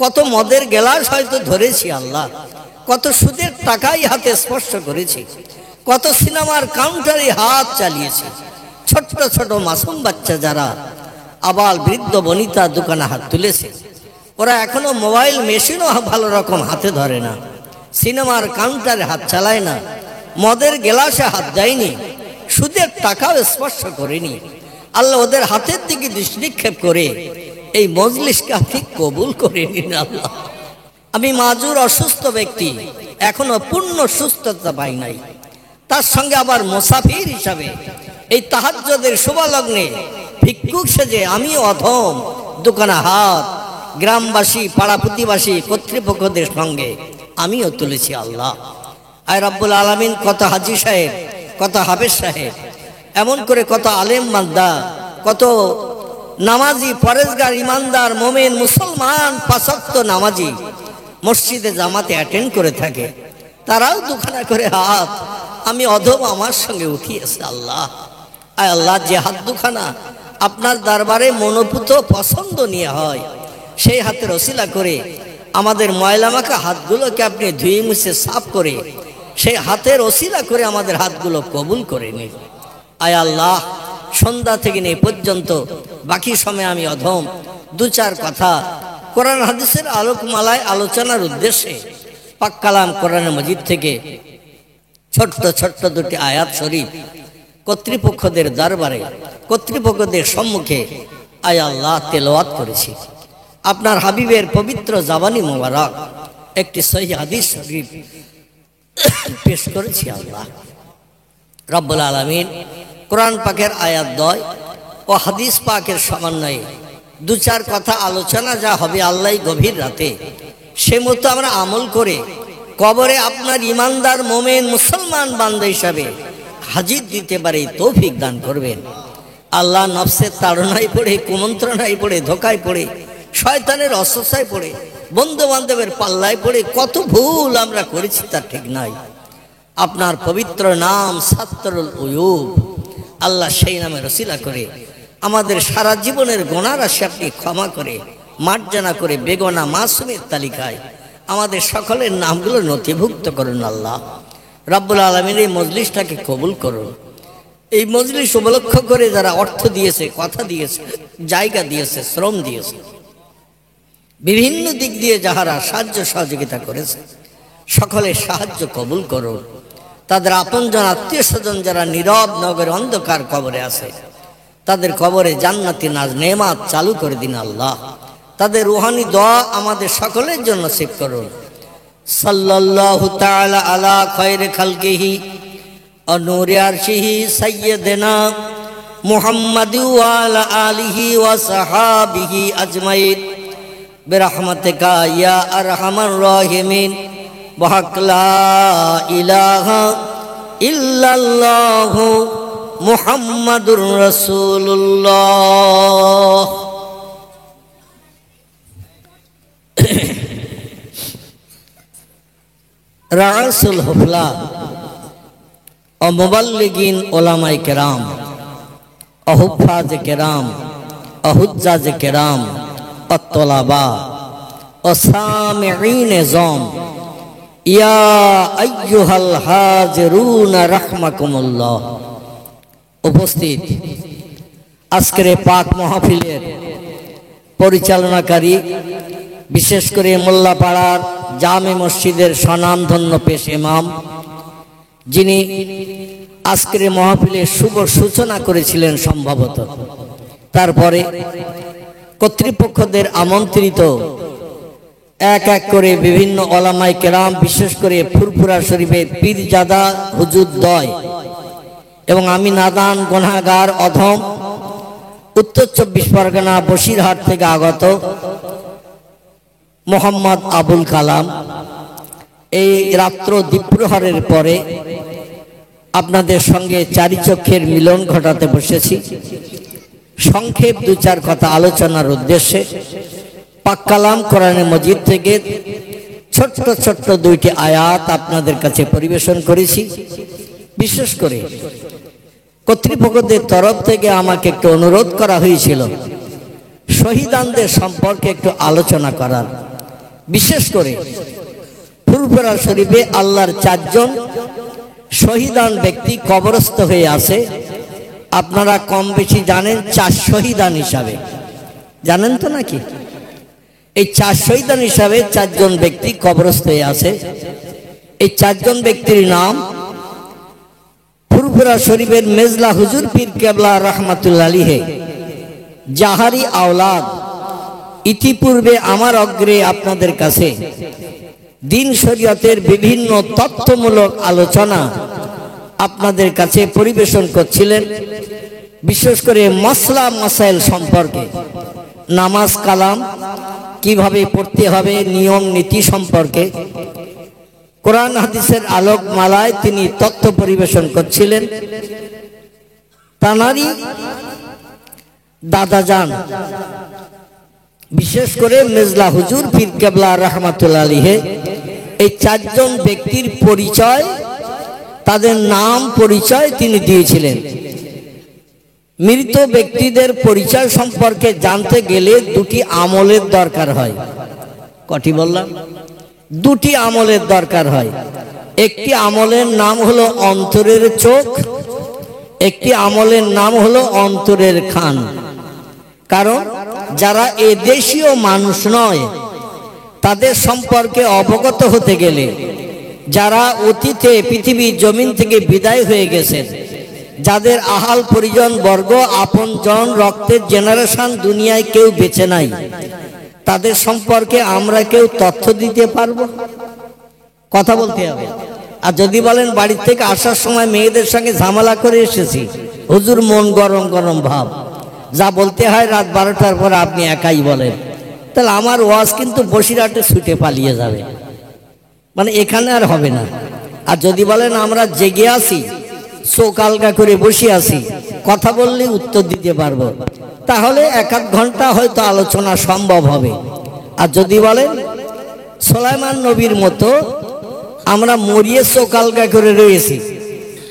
কত মদের গ্লাস হয়তো ধরেছি আল্লাহ, কত সুদের টাকাই হাতে স্পর্শ করেছি, কত সিনেমার কাউন্টারে হাত চালিয়েছি। ছোট্ট ছোট মাসুম বাচ্চা যারা আবাল বৃদ্ধ বনিতা দোকানে হাত তুলেছে, ওরা এখনো মোবাইল মেশিনও ভালো রকম হাতে ধরে না, সিনেমার কাউন্টারে হাত চালায় না, মদের গ্লাসে হাত দেয়নি, সুদের টাকাও স্পর্শ করেনি। আল্লাহ ওদের হাতের দিকে দৃষ্টি নিক্ষেপ করে এই মজলিসকে আপনি কবুল করে নিন। আল্লাহ, আমি মাজুর অসুস্থ ব্যক্তি, এখনো পূর্ণ সুস্থতা পাই নাই, তার সঙ্গে আবার মুসাফির হিসাবে এই তাহাজ্জুদের শুভলগ্নে ভিক্ষুক সেজে আমি অধম দোকানে হাত গ্রামবাসী পাড়া প্রতিবাসী কর্তৃপক্ষদের সঙ্গে আমিও তুলেছি। আল্লাহ, আয় রব্বুল আলামিন, কত হাজি সাহেব, কত হাফেজ সাহেব, এমন করে কত আলেম বান্দা, কত নামাজি পরেজগার ইমানদার মোমেন মুসলমান পাঁচ ওয়াক্ত নামাজি মসজিদে জামাতে অ্যাটেন্ড করে থাকে, তারাও দুখানা করে হাত আমি অধম আমার সঙ্গে উঠিয়েছে। আল্লাহ, আয় আল্লাহ, যে হাত দুখানা আপনার দরবারে মনোপুত পছন্দ নিয়ে হয়, সেই হাতের ওসিলা করে আমাদের ময়লা মাখা হাতগুলোকে আপনি ধুয়ে মুছে সাফ করে সেই হাতের ওসিলা করে আমাদের হাতগুলো কবুল করে নিন। আয় আল্লাহ, সন্ধ্যা থেকে নেই পর্যন্ত বাকি সময় আমি অধম দু চার কথা কোরআন হাদিসের আলোকমালায় আলোচনার উদ্দেশ্যে পাক কালাম কোরআনে মজিদ থেকে ছোট্ট ছোট্ট দুটি আয়াত শরীফ কর্তৃপক্ষদের দরবারে কর্তৃপক্ষদের সম্মুখে আয় আল্লাহ তেলাওয়াত করেছি। আপনার হাবিবের পবিত্র জাবানি মোবারক একটি সহিহ হাদিস শরীফ পেশ করেছি। আল্লাহ রব্বুল আলামিন কোরআন পাকের আয়াত 2 ও হাদিস পাকের সমন্বয়ে দু চার কথা আলোচনা যা হবে আল্লাহ গভীর রাতে সে মতো আমরা আমল করে কবরে আপনার ইমানদার মোমেন মুসলমান বান্দা হিসাবে হাজির দিতে পারে তৌফিক দান করবেন। আল্লাহ, নফসের তাড়নায় পড়ে, কুমন্ত্রণায় পড়ে, ধোকায় পড়ে, শয়তানের অসস্যায় পড়ে, বন্ধু বান্ধবের পাল্লায় পড়ে কত ভুল আমরা করেছি তার ঠিক নাই। আপনার পবিত্র নাম সাত্তরুল উয়ুব, আল্লাহ সেই নামে রসিলা করে আমাদের সারা জীবনের গুনাহ রাশি আপনি ক্ষমা করে মার্জনা করে বেগনা মাসুমের তালিকায় আমাদের সকলের নামগুলো নথিভুক্ত করুন। আল্লাহ রব্বুল আলামিন এই মজলিসটাকে কবুল করুন। এই মজলিস উপলক্ষ করে যারা অর্থ দিয়েছে, কথা দিয়েছে, জায়গা দিয়েছে, শ্রম দিয়েছে, বিভিন্ন দিক দিয়ে যাহারা সাহায্য সহযোগিতা করেছে, সকলের সাহায্য কবুল করুন। তাদের আপনজন আত্মীয় স্বজন যারা নীরব নগরের অন্ধকার কবরে আছে, তাদের কবরে জান্নাতি নাজ নেমাত চালু করে দিন। আল্লাহ, তাদের রুহানি দোয়া আমাদের সকলের জন্য নসিব করুন। সাল্লাল্লাহু তাআলা আলা খায়রি খালকিহি ওয়া নূরি আরশিহি সাইয়্যিদিনা মুহাম্মাদি ওয়া আলা আলিহি ওয়া সাহাবিহি আজমাইন বিরহমাতিকা ইয়া আরহামার রাহিমিন বহক লা ইলাহা ইল্লাল্লাহু মুহাম্মাদুর রাসূলুল্লাহ। রাসুল হুফলা ও মুবাল্লিগিন ওলামায়ে কেরাম ও হুফাজ কেরাম ও হুজ্জাজ কেরাম ও তোলাবা ও সামিঈন জম ইয়া আইয়ুহাল হাজিরুন রাহমাকুমুল্লাহ। উপস্থিত আজকের পাক মাহফিলের পরিচালনাকারী, বিশেষ করে মোল্লাপাড়ার জামে মসজিদের স্বনামধন্য পেশ ইমাম, যিনি আজকের মাহফিলের শুভ সূচনা করেছিলেন সম্ভবত, তারপরে কর্তৃপক্ষদের আমন্ত্রিত এক এক করে বিভিন্ন ওলামায়ে কেরাম, বিশেষ করে ফুরফুরা শরীফের পীরজাদা হুজুরদ্বয় এবং আমি নাদান গুনাহগার অধম উত্তর 24 পরগনা বসিরহাট থেকে আগত মোহাম্মদ আবুল কালাম, এই রাত্র দ্বীপ্রহরের পরে আপনাদের সঙ্গে চারিচক্ষের মিলন ঘটাতে বসেছি। সংক্ষেপ দু চার কথা আলোচনার উদ্দেশ্যে পাক কালাম কোরআনে মজিদ থেকে ছোট্ট ছোট্ট দুইটি আয়াত আপনাদের কাছে পরিবেশন করেছি। বিশেষ করে কর্তৃপক্ষদের তরফ থেকে আমাকে একটু অনুরোধ করা হয়েছিল শহীদানদের সম্পর্কে একটু আলোচনা করার। বিশেষ করে ফুরফুরা শরীফে আল্লাহর 4 জন শহীদান ব্যক্তি কবরস্থ হয়ে আছে। আপনারা কম বেশি জানেন 4 শহীদান হিসাবে, জানেন তো নাকি? এই 4 শহীদান হিসাবে 4 জন ব্যক্তি কবরস্থ হয়ে আছে। এই 4 জন ব্যক্তির নাম ফুরফুরা শরীফের মেজলা হুজুর পীর কেবলা রহমাতুল্লাহ আলাইহি জাহারি আওলাদ। ইতিপূর্বে আমার অগ্রে আপনাদের কাছে দিন শরীয়তের বিভিন্ন তথ্যমূলক আলোচনা আপনাদের কাছে পরিবেশন করছিলেন, বিশেষ করে মাসলা মাসাইল সম্পর্কে, নামাজ কালাম কিভাবে পড়তে হবে, নিয়ম নীতি সম্পর্কে কোরআন হাদিসের আলোক মালায় তিনি তথ্য পরিবেশন করছিলেন। তানারি দাদাজান, বিশেষ করে মেজলা হুজুর পীর কেবলা রহমাতুল্লাহ আলাইহি, এই 4 জন ব্যক্তির পরিচয়, তাদের নাম পরিচয় তিনি দিয়েছিলেন। মৃত ব্যক্তিদের পরিচয় সম্পর্কে জানতে গেলে 2টি আমলের দরকার হয়। কটি বললাম? 2টি আমলের দরকার হয়। একটি আমলের নাম হলো অন্তরের চোখ, একটি আমলের নাম হলো অন্তরের কান। কারণ যারা এ দেশীয় মানুষ নয় তাদের সম্পর্কে অবগত হতে গেলে, যারা অতীতে পৃথিবীর জমিন থেকে বিদায় হয়ে গেছেন, যাদের আহাল পরিজন বর্গ আপন জন রক্তের জেনারেশন দুনিয়ায় কেউ বেঁচে নাই, তাদের সম্পর্কে আমরা কেউ তথ্য দিতে পারবো? কথা বলতে হবে। আর যদি বলেন বাড়ির থেকে আসার সময় মেয়েদের সঙ্গে ঝামেলা করে এসেছি, হুজুর মন গরম গরম ভাব, যা বলতে হয় রাত 12টার পর আপনি একাই বলেন, তাহলে আমার ওয়াজ কিন্তু বসিরহাটে ছুটে পালিয়ে যাবে, মানে এখানে আর হবে না। আর যদি বলেন আমরা জেগে আসি, চোখ আলগা করে বসে আছি, কথা বললে উত্তর দিতে পারবো, তাহলে 1-8 ঘন্টা হয়তো আলোচনা সম্ভব হবে। আর যদি বলেন সুলাইমান নবীর মতো আমরা মরিয়ে চোখ আলগা করে রয়েছি,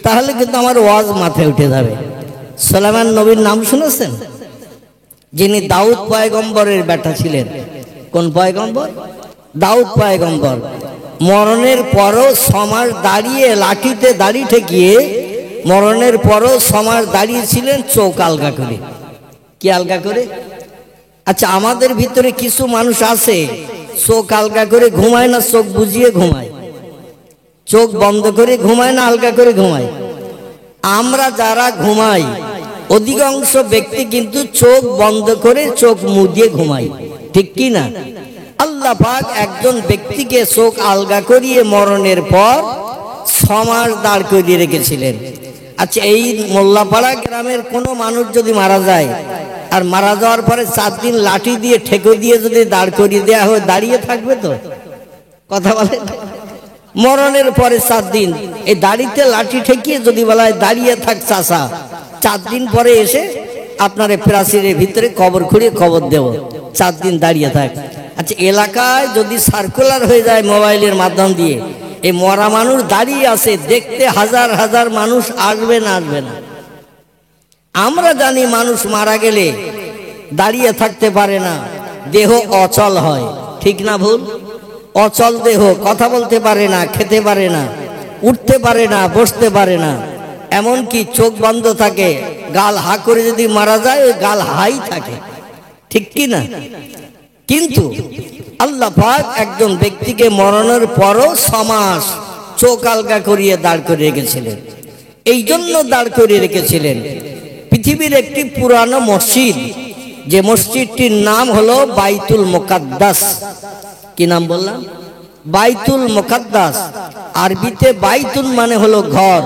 তাহলে কিন্তু আমার ওয়াজ মাথায় উঠে যাবে। সুলাইমান নবীর নাম শুনেছেন? যিনি দাউদ পয়গম্বরের বেটা ছিলেন। কোন পয়গম্বর? দাউদ পয়গম্বর। মরণের পরও 6 মাস দাঁড়িয়ে, লাঠিতে দাড়ি ঠেকিয়ে মরণের পরও 6 মাস দাঁড়িয়েছিলেন চোখ আলগা করে। কি আলগা করে? আচ্ছা, আমাদের ভিতরে কিছু মানুষ আছে চোখ আলগা করে ঘুমায় না, চোখ বুজিয়ে ঘুমায়, চোখ বন্ধ করে ঘুমায় না, আলগা করে ঘুমায়। আমরা যারা ঘুমাই অধিকাংশ ব্যক্তি কিন্তু চোখ বন্ধ করে চোখ মুদিয়ে ঘুমাই, ঠিক কি না? আল্লাহ পাক একজন ব্যক্তিকে চোখ আলগা করিয়ে মরণের পর 6 মাস দাঁড় করিয়ে রেখেছিলেন। আচ্ছা, এই মোল্লাপাড়া গ্রামের কোনো মানুষ যদি মারা যায় আর মারা যাওয়ার পরে 4 দিন লাঠি দিয়ে ঠেকো দিয়ে যদি দাঁড় করিয়ে দেওয়া হয়, দাঁড়িয়ে থাকবে তো? কথা বলেন। মরণের পরে 4 দিন এই দাড়িতে লাঠি ঠেকিয়ে যদি বলা হয় দাঁড়িয়ে থাক চাচা, 4 দিন পরে এসে আপনার প্রাচীরের ভিতরে কবর খুঁড়িয়ে কবর দেব, 4 দিন দাঁড়িয়ে থাক। আচ্ছা, এলাকায় যদি সার্কুলার হয়ে যায় মোবাইলের মাধ্যম দিয়ে এই মরা মানুষ দাঁড়িয়ে আছে, দেখতে হাজার হাজার মানুষ আসবে না আসবে না। আমরা জানি মানুষ মারা গেলে দাঁড়িয়ে থাকতে পারে না, দেহ অচল হয়, ঠিক না ভুল? অচল দেহ, কথা বলতে পারে না, খেতে পারে না, উঠতে পারে না, বসতে পারে না, এমনকি চোখ বন্ধ থাকে। গাল হা করে যদি মারা যায় ওই গাল হাই থাকে, ঠিক কি না? কিন্তু আল্লাহ পাক একজন ব্যক্তিকে মরণের পরও 6 মাস চোখ আলগা করিয়ে দাঁড় করে রেখেছিলেন। এই জন্য দাঁড় করিয়ে রেখেছিলেন, পৃথিবীর একটি পুরানো মসজিদ, যে মসজিদটির নাম হলো বাইতুল মুকাদ্দাস। কি নাম বললাম? বাইতুল মুকাদ্দাস। আরবিতে বাইতুল মানে হলো ঘর,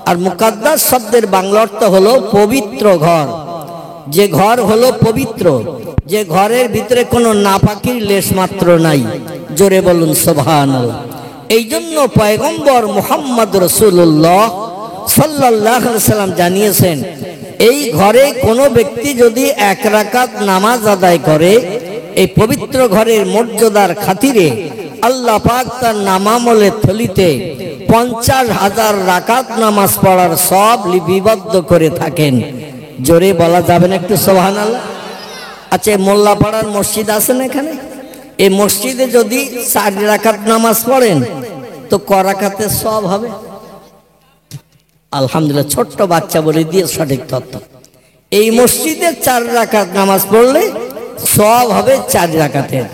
আর মুকাদ্দাস শব্দের বাংলা অর্থ হলো পবিত্র ঘর। যে ঘর হলো পবিত্র, যে ঘরের ভিতরে কোনো নাপাকির লেশ মাত্র নাই। জোরে বলুন সুবহানাল্লাহ। এই জন্য পয়গম্বর মুহাম্মদ রাসূলুল্লাহ সাল্লাল্লাহু আলাইহি সাল্লাম জানিয়েছেন, এই ঘরে কোনো ব্যক্তি যদি 1 রাকাত নামাজ আদায় করে, এই পবিত্র ঘরের মর্যাদার খাতিরে আল্লাহ পাক তার নামামলে থলিতে 50,000 রাকাত নামাজ পড়ার সব লিপিবদ্ধ করে থাকেন। জোরে বলা যাবে না একটু সুবহানাল্লাহ? আচ্ছা, মোল্লাপাড়ার মসজিদ আছে না এখানে? এই মসজিদে যদি 4 রাকাত নামাজ পড়েন তো ক রাকাতে সব হবে? আলহামদুলিল্লাহ, ছোট্ট বাচ্চা বলে দিয়ে সঠিক তথ্য। এই মসজিদে 4 রাকাত নামাজ পড়লে সব হবে 4 রাকাতের।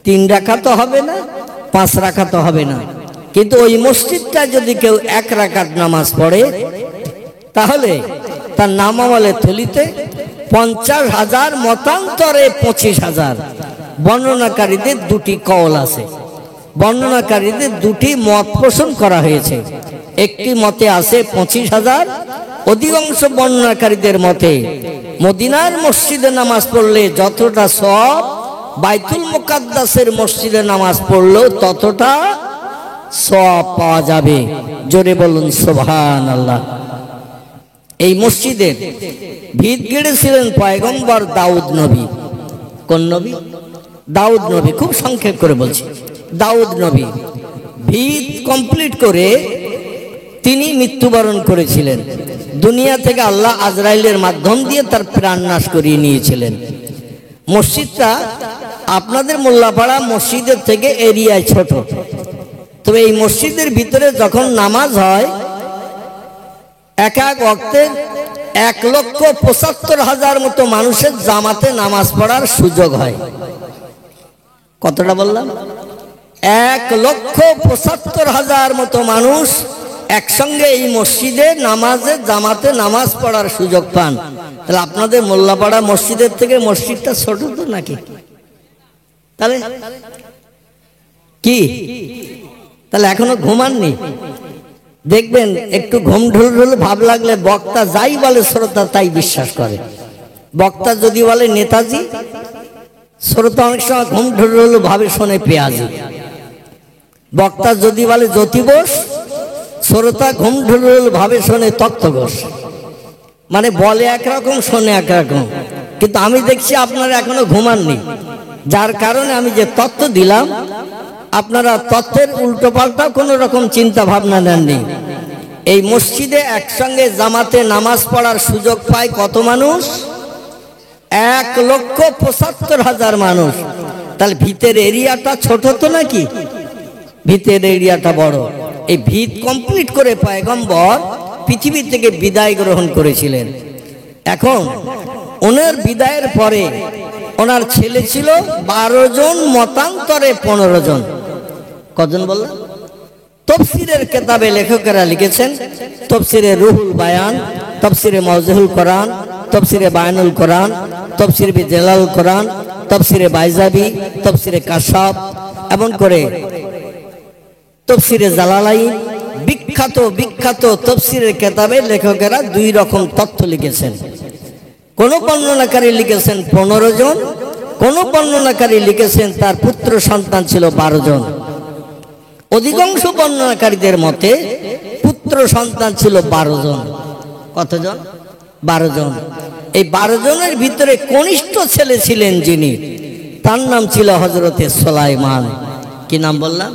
3 রাকাতও হবে না, 5 রাকাতও হবে না। কিন্তু ওই মসজিদটা যদি কেউ 1 রাকাত নামাজ পড়ে, তাহলে তার নামামলে থলিতে 50,000, মতান্তরে 25,000। বর্ণনাকারীদের 2টি কওল আছে, বর্ণনাকারীদের 2টি মত পোষণ করা হয়েছে। একটি মতে আছে 25,000, অধিকাংশ বর্ণনাকারীদের মতে মদিনার মসজিদে নামাজ পড়লে যতটা সব, বাইতুল মুকাদ্দাসের মসজিদে নামাজ পড়লেও ততটা সব পাওয়া যাবে। জোরে বলুন সুবহানাল্লাহ। এই মসজিদের ভিত গেড়েছিলেন পয়গম্বর দাউদ নবী। কোন নবী? দাউদ নবী। খুব সংক্ষেপ করে বলছি, দাউদ নবী ভিত কমপ্লিট করে তিনি মৃত্যুবরণ করেছিলেন। দুনিয়া থেকে আল্লাহ আজরাইলের মাধ্যম দিয়ে তার প্রাণ নাশ করিয়ে নিয়েছিলেন। মসজিদটা আপনাদের মোল্লাপাড়া মসজিদের থেকে এরিয়ায় ছোট, তবে এই মসজিদের ভিতরে যখন নামাজ হয়, এক এক ওয়াক্তে 1,75,000 মতো মানুষের জামাতে নামাজ পড়ার সুযোগ হয়। কতটা বললাম? 1,75,000 মতো মানুষ একসঙ্গে এই মসজিদে জামাতে নামাজ পড়ার সুযোগ পান। তাহলে আপনাদের মোল্লাপাড়া মসজিদের থেকে মসজিদটা ছোট তো নাকি? তাহলে কি, তাহলে এখনো ঘুমাননি? দেখবেন একটু ঘুম ঢুল ভাব লাগলে বক্তা যাই বলে শ্রোতা তাই বিশ্বাস করে। বক্তা যদি বলে নেতাজি, শ্রোতা অনেক সময় ঘুম ঢুল ভাবে শোনে পেঁয়াজি। বক্তা যদি বলে জ্যোতি বোস, শ্রোতা ঘুম ঢুল ভাবে শোনে তত্ত্ব ঘোষ। মানে বলে একরকম, শোনে একরকম। কিন্তু আমি দেখছি আপনারা এখনো ঘুমাননি, যার কারণে আমি যে তত্ত্ব দিলাম আপনারা তত্ত্বের উল্টো পাল্টা কোনো রকম চিন্তা ভাবনা নেননি। এই মসজিদে একসঙ্গে জামাতে নামাজ পড়ার সুযোগ পায় কত মানুষ? 1,75,000 মানুষ। তাহলে ভিতের এরিয়াটা ছোট তো নাকি? ভিতের এরিয়াটা বড়। এই ভিত কমপ্লিট করে পয়গম্বর পৃথিবী থেকে বিদায় গ্রহণ করেছিলেন। এখন ওনার বিদায়ের পরে ওনার ছেলে ছিল 12 জন, মতান্তরে 15 জন। কজন বললেন? তফসিরের কেতাবে লেখকেরা লিখেছেন, তফসিরে রুহুল বায়ান, তফসিরে মাওজহুল কোরআন, তফসিরে বায়ানুল কোরআন, তফসিরে জালাল কোরআন, তফসিরে বাইজাবি, তফসিরে কাশাফ, এমন করে তফসিরে জালালাইন, বিখ্যাত বিখ্যাত তফসিরের কেতাবে লেখকেরা 2 রকম তথ্য লিখেছেন। কোন বর্ণনাকারী লিখেছেন 15 জন, কোন বর্ণনাকারী লিখেছেন তার পুত্র সন্তান ছিল 12 জন। অধিকাংশ বর্ণনাকারীদের মতে পুত্র সন্তান ছিল 12 জন। কতজন? 12 জন। এই 12 জনের ভিতরে কনিষ্ঠ ছেলে ছিলেন যিনি, তার নাম ছিল হযরতে সুলাইমান। কি নাম বললাম?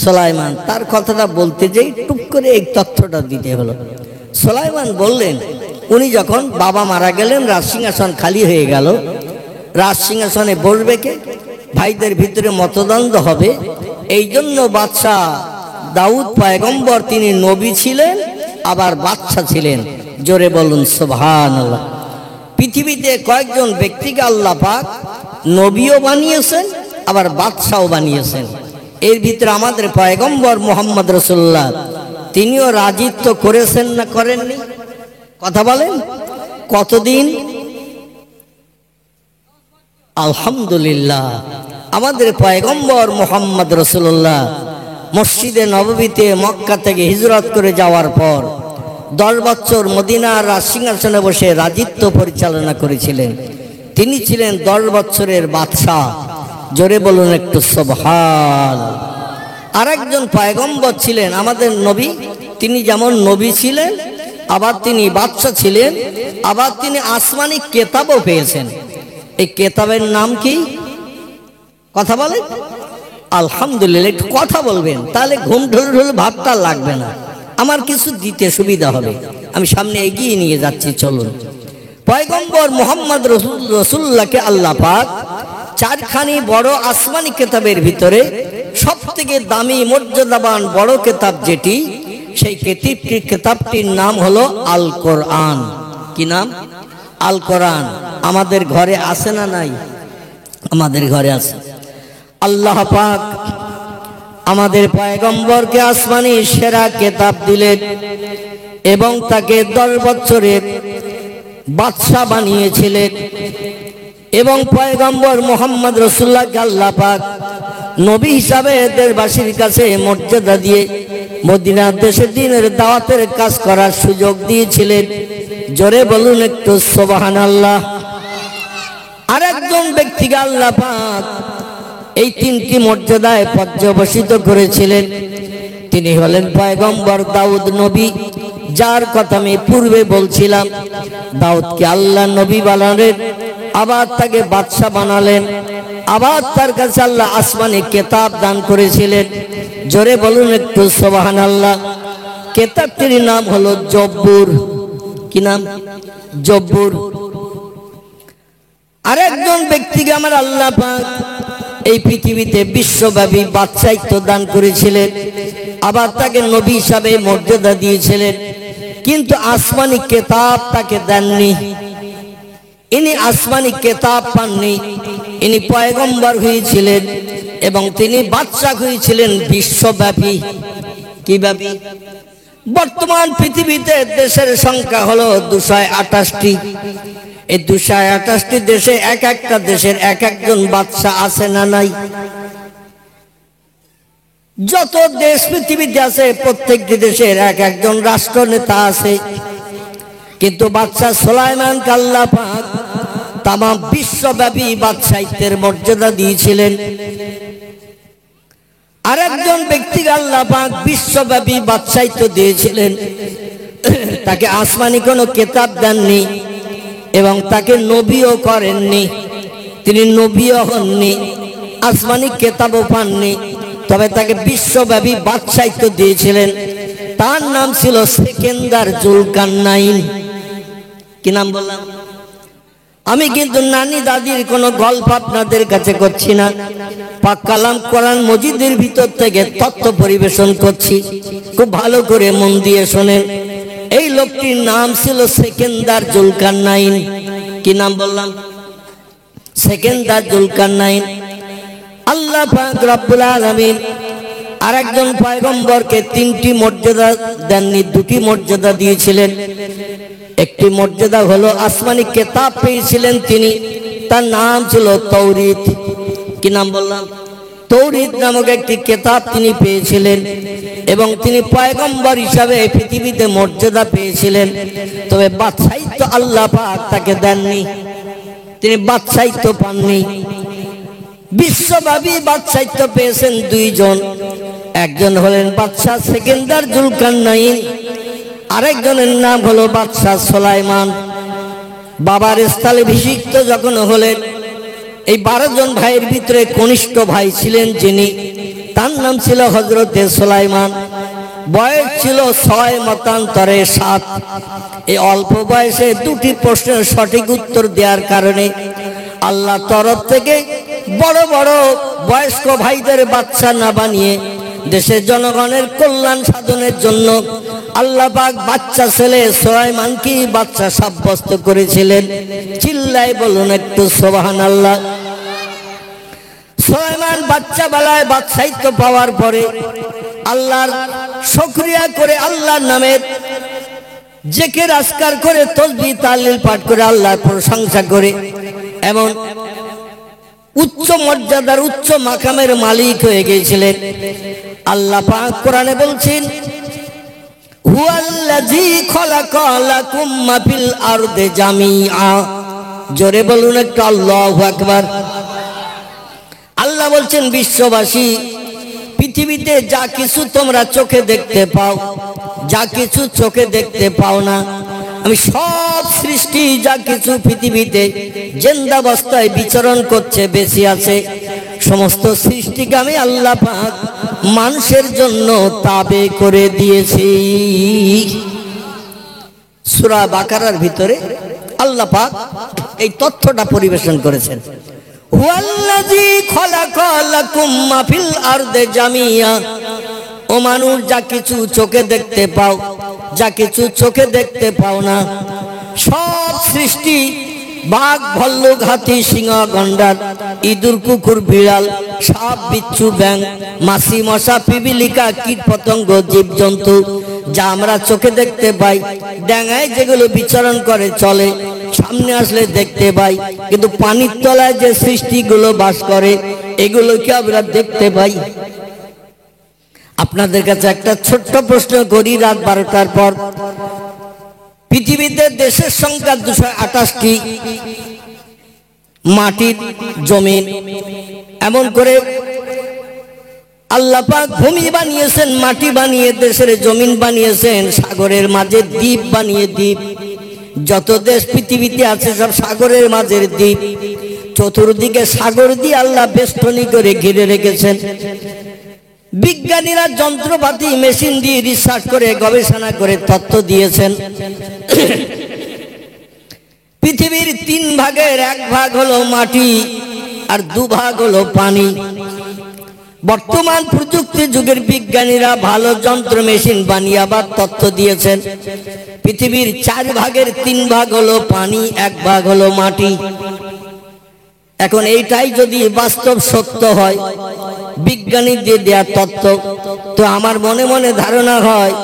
সুলাইমান তার কথাটা বলতে যেই টুক করে এই তথ্যটা দিতে হলো। সুলাইমান বললেন, উনি যখন বাবা মারা গেলেন, রাজসিংহাসন খালি হয়ে গেল, রাজসিংহাসনে বসবে কে? ভাইদের ভিতরে মতদ্বন্দ্ব হবে। এই জন্য বাদশাহ দাউদ পয়গম্বর, তিনি নবী ছিলেন আবার বাদশাহ ছিলেন। জোরে বলুন সুবহানাল্লাহ। পৃথিবীতে কয়েকজন ব্যক্তিকে আল্লাহ পাক নবীও বানিয়েছেন আবার বাদশাও বানিয়েছেন। এর ভিতরে আমাদের পয়গম্বর মুহাম্মদ রাসূলুল্লাহ, তিনিও রাজিত্ব করেছেন না করেননি? কথা বলেন। কতদিন? আলহামদুলিল্লাহ, আমাদের পয়গম্বর মুহাম্মদ রাসূলুল্লাহ মসজিদে নববীতে মক্কা থেকে হিজরত করে যাওয়ার পর 10 বছর মদিনার রাজসিংহাসনে বসে রাজিত্ব পরিচালনা করেছিলেন। তিনি ছিলেন 10 বছরের বাদশাহ। জোরে বলুন একটু সুবহান। আরেকজন পয়গম্বর ছিলেন আমাদের নবী, তিনি যেমন নবী ছিলেন, আবার তিনি বাদশাহ ছিলেন, আবার তিনি আসমানি কেতাবও পেয়েছেন। এই কেতাবের নাম কি? কথা বলেন। আলহামদুলিল্লাহ, একটু কথা বলবেন, তাহলে ঘুম ঢুল ভাবটা লাগবে না, আমার কিছু দিতে সুবিধা হবে। আমি সামনে এগিয়ে নিয়ে যাচ্ছি, চলুন। পয়গম্বর মুহাম্মদ রাসূলুল্লাহকে আল্লাহ পাক 4খানি বড় আসমানি কেতাবের ভিতরে সবথেকে দামি মর্যাদাবান বড় কেতাব যেটি, সেই কেতাবটির নাম হলো আল কোরআন। কি নাম? আল কোরআন। আমাদের ঘরে আছে না নাই? আমাদের ঘরে আছে। আল্লাহ পাক আমাদের পয়গম্বরকে আসমানি সেরা কেতাব দিলেন এবং তাকে 10 বছরের বাদশাহ বানিয়েছিলেন। এবং পয়গম্বর মুহাম্মদ রাসূলুল্লাহকে আল্লাহ পাক নবী হিসাবে দেশবাসীর কাছে মর্যাদা দিয়ে মদিনার দেশে দ্বীনের দাওয়াতের কাজ করার সুযোগ দিয়েছিলেন। জোরে বলুন একটু সুবহানাল্লাহ। আরেকজন ব্যক্তিকে আল্লাহ পাক এই 3টি মর্যাদায় পর্যবসিত করেছিলেন। তিনি হলেন পয়গম্বর দাউদ নবী, যার কথা আমি পূর্বে বলছিলাম। দাউদকে আল্লাহ নবী বানালেন, আবার তাকে বাদশাহ বানালেন, আবার তার কাছে আল্লাহ আসমানি কেতাব দান করেছিলেন। জোরে বলুন একটু সুবহানাল্লাহ। কেতাবটির নাম হলো জব্বুর। কি নাম? জব্বুর। আরেকজন ব্যক্তিকে আমার আল্লাহ পাক এই পৃথিবীতে বিশ্বব্যাপী বাদশাহিত্ব দান করেছিলেন, আবার তাকে নবী হিসাবে মর্যাদা দিয়েছিলেন, কিন্তু আসমানি কেতাব তাকে দেননি। ইনি আসমানি কেতাব পাননি। ইনি পয়গম্বর হয়েছিলেন এবং তিনি বাদশাহ হয়েছিলেন বিশ্বব্যাপী। কি ব্যাপী? বর্তমান পৃথিবীতে দেশের সংখ্যা হলো 228টি। এই 228টি দেশে এক একটা দেশের এক একজন বাদশাহ আছে না নাই? যত দেশ পৃথিবীতে আছে প্রত্যেকটি দেশের এক একজন রাষ্ট্রনেতা আছে। কিন্তু বাদশাহ সুলাইমানকে আল্লাহ পাক তাম বিশ্বব্যাপী বাদশাহিত্বের মর্যাদা দিয়েছিলেন। আরেকজন ব্যক্তিকে আল্লাহ পাক বিশ্বব্যাপী বাদশাহিত্ব দিয়েছিলেন, তাকে আসমানি কোনো কেতাব দেননি এবং তাকে নবীও করেননি। তিনি নবীও হননি, আসমানি কেতাবও পাননি, তবে তাকে বিশ্বব্যাপী বাদশাহিত্ব দিয়েছিলেন। তার নাম ছিল সেকেন্দার জুলকারনাইন। কি নাম বললাম? আমি কিন্তু নানি দাদির কোনো গল্প আপনাদের কাছে করছি না, পাক কালাম কোরআন মজিদের ভিতর থেকে তথ্য পরিবেশন করছি। খুব ভালো করে মন দিয়ে শোনেন। এই লোকটির নাম ছিল সেকেন্দার জুলকারনাইন। কি নাম বললাম? সেকেন্দার জুলকারনাইন। আল্লাহ পাক রব্বুল আলামিন আরেকজন পয়গম্বরকে 3টি মর্যাদা দেননি, 2টি মর্যাদা দিয়েছিলেন। একটি মর্যাদা হলো আসমানি কেতাব পেয়েছিলেন তিনি, তার নাম ছিল তৌরিত। কি নাম বললাম? তৌরিত নামক একটি কেতাব তিনি পেয়েছিলেন এবং তিনি পয়গম্বর হিসাবে পৃথিবীতে মর্যাদা পেয়েছিলেন। তবে বাদশাহিত্ব আল্লাহ পাক তাকে দেননি, তিনি বাদশাহিত্ব পাননি। বিশ্বব্যাপী বাদশাহিত্ব পেয়েছেন 2 জন। একজন হলেন বাদশাহ সেকেন্দার জুলকারনাইন, আরেকজনের নাম হলো বাদশাহ সুলাইমান। বাবার স্থলাভিষিক্ত যখন হলেন, এই 12 জন ভাইয়ের ভিতরে কনিষ্ঠ ভাই ছিলেন যিনি, তার নাম ছিল হযরতে সুলাইমান। বয়স ছিল 6 মতান্তরে 7। এই অল্প বয়সে দুটি প্রশ্নের সঠিক উত্তর দেওয়ার কারণে আল্লাহ তরফ থেকে বড় বড় বয়স্ক ভাইদের বাচ্চা না বানিয়ে দেশের জনগণের কল্যাণ সাধনের জন্য আল্লাহ পাক বাচ্চা ছেলে সুলাইমানকে বাচ্চা সাব্যস্ত করেছিলেন। চিল্লায় বলুন একটু সুবহানাল্লাহ। সুলাইমান বাচ্চা বেলায় বাদশাহিত্ব পাওয়ার পরে আল্লাহর শুকরিয়া করে, আল্লাহর নামের জিকির আজকার করে, তাসবিহ তাহলিল পাঠ করে আল্লাহর প্রশংসা করে এমন উচ্চ মর্যাদার উচ্চ মাকামের মালিক হয়ে গিয়েছিলেন। আল্লাহ পাক কোরআনে বলছেন, হুয়াল্লাযী খালাকা লাকুম মা ফিল আরদি জামিআ। জোরে বলুন একটু আল্লাহু আকবার। আল্লাহ বলছেন, বিশ্ববাসী, পৃথিবীতে যা কিছু তোমরা চোখে দেখতে পাও, যা কিছু চোখে দেখতে পাও না, আমি সব সৃষ্টি যা কিছু পৃথিবীতে জিন্দাবস্থায় বিচরণ করছে, বেঁচে আছে, সমস্ত সৃষ্টিকে আমি আল্লাহ পাক মানুষের জন্য তাবে করে দিয়েছি। সূরা বাকারার ভিতরে আল্লাহ পাক এই তথ্যটা পরিবেশন করেছেন। হুয়াল্লাযী খালাকা লাকুম মা ফিল আরদি জামিআ। ও মানুষ, যা কিছু চোখে দেখতে পাও, যা কিছু চোখে দেখতে পাও না, সব সৃষ্টি বাঘ, ভাল্লুক, হাতি, সিংহ, গন্ডার, ইঁদুর, কুকুর, বিড়াল, সাপ, বিচ্ছু, ব্যাঙ, মাছি, মশা, পিপিলিকা, কীট পতঙ্গ, জীবজন্তু যা আমরা চোখে দেখতে পাই, ডাঙায় যেগুলো বিচরণ করে চলে, সামনে আসলে দেখতে পাই, কিন্তু পানির তলায় যে সৃষ্টিগুলো বাস করে এগুলোকে আমরা দেখতে পাই। আপনাদের কাছে একটা ছোট্ট প্রশ্ন করি, রাত 12টার পর পৃথিবীতে দেশের সংখ্যা 228টি, মাটির জমিন, এমন করে আল্লাহ পাক ভূমি বানিয়েছেন, মাটি বানিয়ে দেশের জমিন বানিয়েছেন, সাগরের মাঝে দ্বীপ বানিয়ে দ্বীপ। যত দেশ পৃথিবীতে আছে সব সাগরের মাঝের দ্বীপ। চতুর্দিকে সাগর দিয়ে আল্লাহ বেষ্টনী করে ঘিরে রেখেছেন। বিজ্ঞানীরা যন্ত্রপাতি মেশিন দিয়ে রিসার্চ করে গবেষণা করে তথ্য দিয়েছেন, পৃথিবীর 3 ভাগের 1 ভাগ হলো মাটি আর 2 ভাগ হলো পানি। বর্তমান প্রযুক্তি যুগের বিজ্ঞানীরা ভালো যন্ত্র মেশিন বানিয়ে আবার তথ্য দিয়েছেন, পৃথিবীর 4 ভাগের 3 ভাগ হলো পানি, 1 ভাগ হলো মাটি। এখন এইটাই যদি বাস্তব সত্য হয়, বিজ্ঞানীদের দেয়া তথ্য, তো আমার মনে মনে ধারণা হয়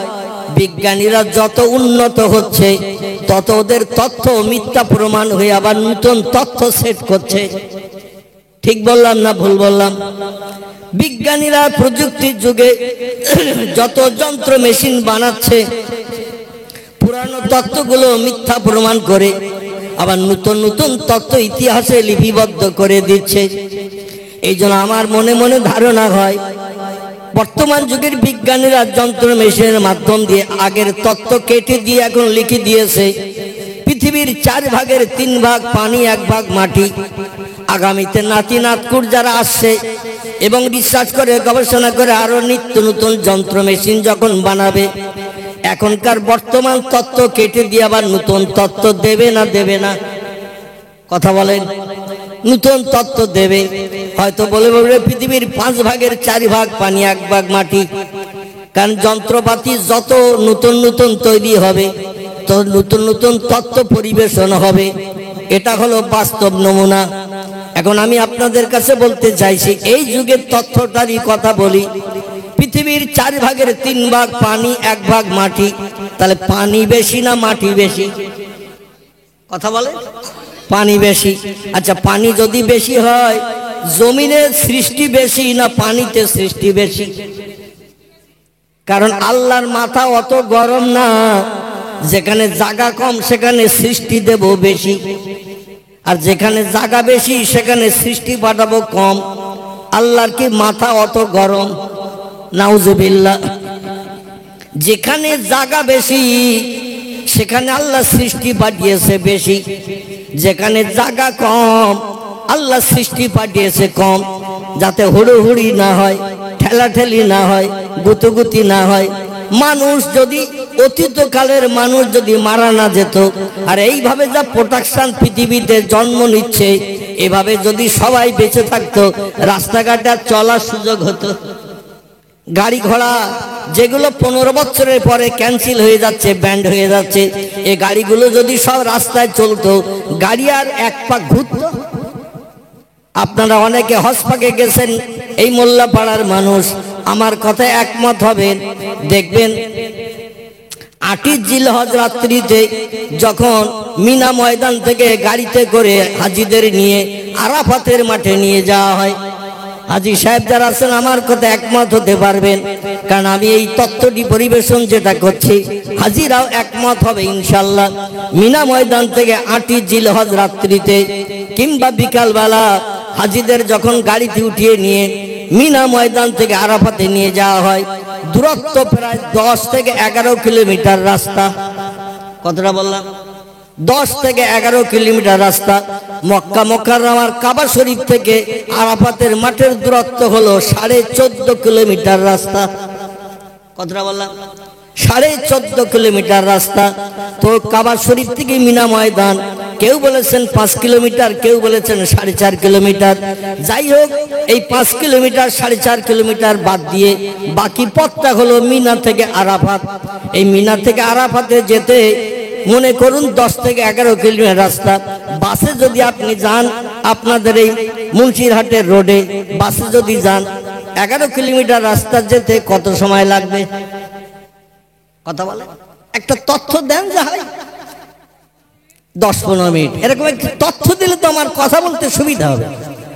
বিজ্ঞানীরা যত উন্নত হচ্ছে তত ওদের তথ্য মিথ্যা প্রমাণ হয়ে আবার নতুন তথ্য সেট করছে। ঠিক বললাম না ভুল বললাম? বিজ্ঞানীরা প্রযুক্তির যুগে যত যন্ত্র মেশিন বানাচ্ছে, পুরানো তথ্যগুলো মিথ্যা প্রমাণ করে আবার নতুন নতুন তথ্য ইতিহাসে লিপিবদ্ধ করে দিচ্ছে। এই জন্য আমার মনে মনে ধারণা হয় বর্তমান যুগের বিজ্ঞানীরা যন্ত্র মেশিনের মাধ্যম দিয়ে আগের তথ্য কেটে দিয়ে এখন লিখে দিয়েছে পৃথিবীর 4 ভাগের 3 ভাগ পানি, 1 ভাগ মাটি। আগামীতে নাতি নাতকুর যারা আসছে এবং রিসার্চ করে গবেষণা করে আরো নিত্য নতুন যন্ত্র মেশিন যখন বানাবে, এখনকার বর্তমান তথ্য কেটে দিয়ে আবার নতুন তথ্য দেবে না দেবে না? কথা বলেন। নতুন তথ্য দেবে, হয়তো বলে বলবে পৃথিবীর 5 ভাগের 4 ভাগ পানি, 1 ভাগ মাটি। কারণ যন্ত্রপাতি যত নতুন নতুন তৈরি হবে তো নতুন নতুন তথ্য পরিবেশন হবে। এটা হলো বাস্তব নমুনা। এখন আমি আপনাদের কাছে বলতে চাইছি, এই যুগের তথ্যটারই কথা বলি। পৃথিবীর 4 ভাগের 3 ভাগ পানি, 1 ভাগ মাটি, তাহলে পানি বেশি না মাটি বেশি? কথা বলে। পানি বেশি। আচ্ছা, পানি যদি বেশি হয়, জমিনের সৃষ্টি বেশি না পানিতে সৃষ্টি বেশি? কারণ আল্লাহর মাথা অত গরম না, যেখানে জায়গা কম সেখানে সৃষ্টি দেব বেশি, আর যেখানে জায়গা বেশি সেখানে সৃষ্টি পাঠাবো কম। আল্লাহর কি মাথা অত গরম? নাউজুবিল্লাহ। যেখানে জায়গা বেশি সেখানে আল্লাহ সৃষ্টি পাঠিয়েছে বেশি, যেখানে জায়গা কম আল্লাহ সৃষ্টি পাঠিয়েছে কম, যাতে হুড়োহুড়ি না হয়, ঠেলাঠেলি না হয়, গুতুগুতি না হয়, মানুষ যদি অতীতকালের মানুষ যদি মারা না যেত, আর এইভাবে যা প্রোটেকশন পৃথিবীতে জন্ম নিচ্ছে, এভাবে যদি সবাই বেঁচে থাকতো, রাস্তাঘাটে চলার সুযোগ হতো। গাড়ি ঘোড়া যেগুলো 15 বছরের পরে ক্যান্সেল হয়ে যাচ্ছে, ব্যান্ড হয়ে যাচ্ছে, এই গাড়িগুলো যদি সব রাস্তায় চলতো, গাড়ি আর এক পাক ঘুরতো। আপনারা অনেকে হজ পাকে গেছেন, এই মোল্লাপাড়ার মানুষ আমার কথায় একমত হবেন। দেখবেন 8ই জিলহজ রাত্রিতে যখন মিনা ময়দান থেকে গাড়িতে করে হাজিদের নিয়ে আরাফাতের মাঠে নিয়ে যাওয়া হয়, হাজি সাহেব যারা আছেন আমার কথা একমত হতে পারবেন, কারণ আমি এই তত্ত্বটি পরিবেশন যেটা করছি, হাজিরাও একমত হবে ইনশাল্লাহ। মিনা ময়দান থেকে 8ই জিলহজ রাত্রিতে কিংবা বিকালবেলা হাজিদের যখন গাড়িতে উঠিয়ে নিয়ে মিনা ময়দান থেকে আরাফাতে নিয়ে যাওয়া হয়, দূরত্ব প্রায় 10 থেকে 11 কিলোমিটার রাস্তা। কতটা বললাম? 10 থেকে 11 কিলোমিটার রাস্তা। মক্কা মুকাররমার কাবা শরীফ থেকে আরাফাতের মাঠের দূরত্ব হলো 14.5 কিলোমিটার রাস্তা। কতটা বললাম? 14.5 কিলোমিটার রাস্তা। তো কাবা শরীফ থেকে মিনা ময়দান কেউ বলেছেন 5 কিলোমিটার, কেউ বলেছেন 4.5 কিলোমিটার। যাই হোক, এই 5 কিলোমিটার 4.5 কিলোমিটার বাদ দিয়ে বাকি পথটা হলো মিনা থেকে আরাফাত। এই মিনা থেকে আরাফাতে যেতে মনে করুন 10 থেকে 11 কিলোমিটার রাস্তা। বাসে যদি আপনি যান, আপনাদের এই মুন্সিরহাটের রোডে বাসে যদি যান, 11 কিলোমিটার রাস্তা যেতে কত সময় লাগবে? কথা বলে একটা তথ্য দেন। যা হয় 10-15 মিনিট, এরকম একটা তথ্য দিলে তো আমার কথা বলতে সুবিধা হবে।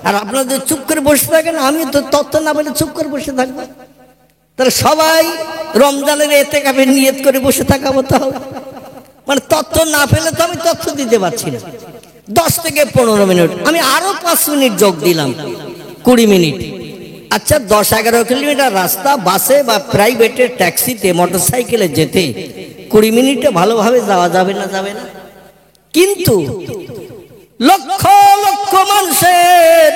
আর আপনাদের চুপ করে বসে থাকেন, আমি তো তথ্য না বলে চুপ করে বসে থাকবো। তাহলে সবাই রমজানের ইতিকাফের নিয়ত করে বসে থাকাবো, তাহলে মানে তথ্য না পেলে তো আমি তথ্য দিতে পারছি না। 10 থেকে 15 মিনিট, আমি আরো 5 মিনিট যোগ দিলাম, 20 মিনিট। আচ্ছা, 10-11 কিলোমিটার রাস্তা বাসে বা প্রাইভেটের ট্যাক্সিতে মোটরসাইকেলে যেতে 20 মিনিটে ভালোভাবে যাওয়া যাবে না? যাবে না। কিন্তু লক্ষ লক্ষ মানুষের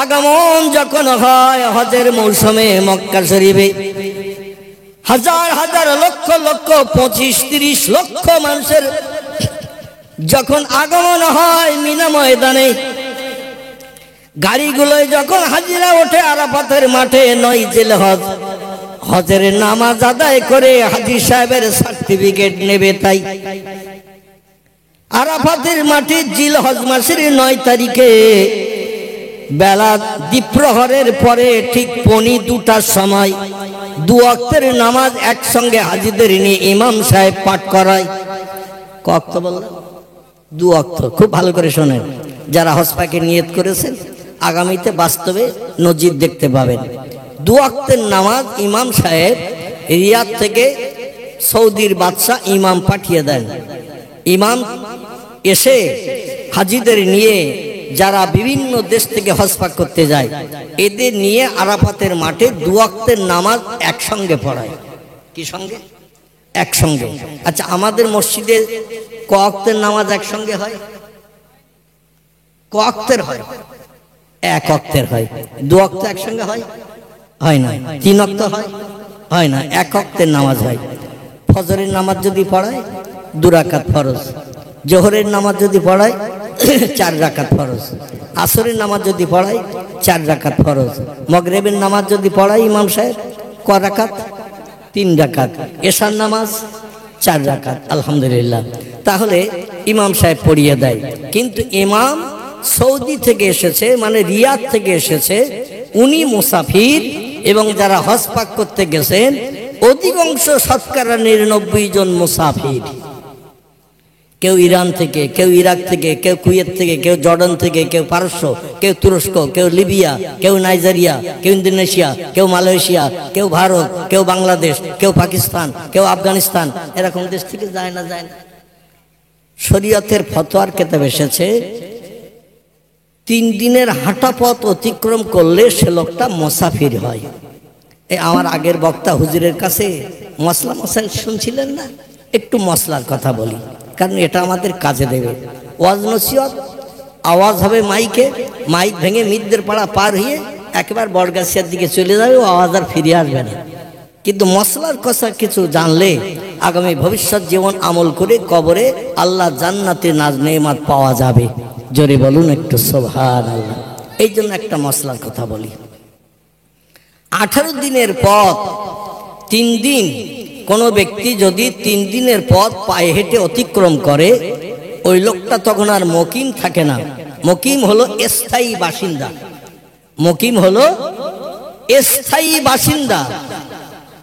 আগমন যখন হয় হজের মৌসুমে মক্কা শরীফে, হাজার হাজার লক্ষ লক্ষ 25-30 লক্ষ মানুষের যখন আগমন হয় মিনা ময়দানে, গাড়িগুলোয় যখন হাজিরা ওঠে আরাফাতের মাঠে 9 জিলহজ, হজের নামাজ আদায় করে হাজী সাহেবের সার্টিফিকেট নেবে। তাই আরাফাতের মাঠে জিলহজ মাসের 9 তারিখে বেলা দ্বিপ্রহরের পরে ঠিক 2:15 সময় 2 ওয়াক্তের নামাজ একসঙ্গে হাজিদের নিয়ে ইমাম সাহেব পাঠ করায়। ক ওয়াক্ত বললেন? 2 ওয়াক্ত। খুব ভালো করে শোনেন, যারা হজ পাকে নিয়ত করেছেন আগামীতে বাস্তবে নজির দেখতে পাবেন। 2 ওয়াক্তের নামাজ ইমাম সাহেব রিয়াদ থেকে সৌদির বাদশাহ ইমাম পাঠিয়ে দেন। ইমাম এসে হাজিদের নিয়ে, যারা বিভিন্ন দেশ থেকে হজ পাক করতে যায়, এদের নিয়ে আরাফাতের মাঠে 2 ওয়াক্তের নামাজ একসঙ্গে পড়ায়। কি সঙ্গে? একসঙ্গে। আচ্ছা, আমাদের মসজিদে ক ওয়াক্তের নামাজ একসঙ্গে হয়? ক ওয়াক্তের হয়? 1 ওয়াক্তের হয়। 2 ওয়াক্ত একসঙ্গে হয়? হয় না। 3 ওয়াক্ত হয়? হয় না। 1 ওয়াক্তের নামাজ হয়। ফজরের নামাজ যদি পড়ায় 2 রাকাত ফরজ, জোহরের নামাজ যদি পড়ায় 4 রাকাত ফরজ, আসরের নামাজ যদি পড়ায় 4 রাকাত ফরজ, মাগরিবের নামাজ যদি পড়ায় ইমাম সাহেব ক রাকাত? 3 রাকাত। এশার নামাজ 4 রাকাত। আলহামদুলিল্লাহ। তাহলে ইমাম সাহেব পড়িয়ে দেয়। কিন্তু ইমাম সৌদি থেকে এসেছে, মানে রিয়াদ থেকে এসেছে, উনি মুসাফির, এবং যারা হজ পাক করতে গেছেন অধিকাংশ শতকরা 99 জন মুসাফির। কেউ ইরান থেকে, কেউ ইরাক থেকে, কেউ কুয়েত থেকে, কেউ জর্ডান থেকে, কেউ পারস্য, কেউ তুরস্ক, কেউ লিবিয়া, কেউ নাইজেরিয়া, কেউ ইন্দোনেশিয়া, কেউ মালয়েশিয়া, কেউ ভারত, কেউ বাংলাদেশ, কেউ পাকিস্তান, কেউ আফগানিস্তান, এরকম দেশ থেকে যায় না? যায় না। শরীয়তের ফতোয়ার কিতাব এসেছে 3 দিনের হাঁটা পথ অতিক্রম করলে সে লোকটা মুসাফির হয়। এই আমার আগের বক্তা হুজুরের কাছে মশলা মশাইল শুনছিলেন না? একটু মশলার কথা বলি, কারণ এটা আমাদের কাজে দেবে। ওয়াজ নসিহত আওয়াজ হবে মাইকে, মাইক ভেঙে মিদ্দের পাড়া পার হয়ে একেবারে বটগাছিয়ার দিকে চলে যাবে, ও আওয়াজ আর ফিরে আসবে না। কিন্তু মশলার কথা কিছু জানলে আগামী ভবিষ্যৎ জীবন আমল করে কবরে আল্লাহ জান্নাতে নাজ নেমাত পাওয়া যাবে। জোরে বলুন একটু সুবহানাল্লাহ। এই জন্য একটা মশলার কথা বলি। 18 দিনের পথ 3 দিন, কোনো ব্যক্তি যদি 3 দিনের পথ পায়ে হেঁটে অতিক্রম করে, ওই লোকটা তখন আর মুকিম থাকে না। মুকিম হলো স্থায়ী বাসিন্দা, মুকিম হলো স্থায়ী বাসিন্দা।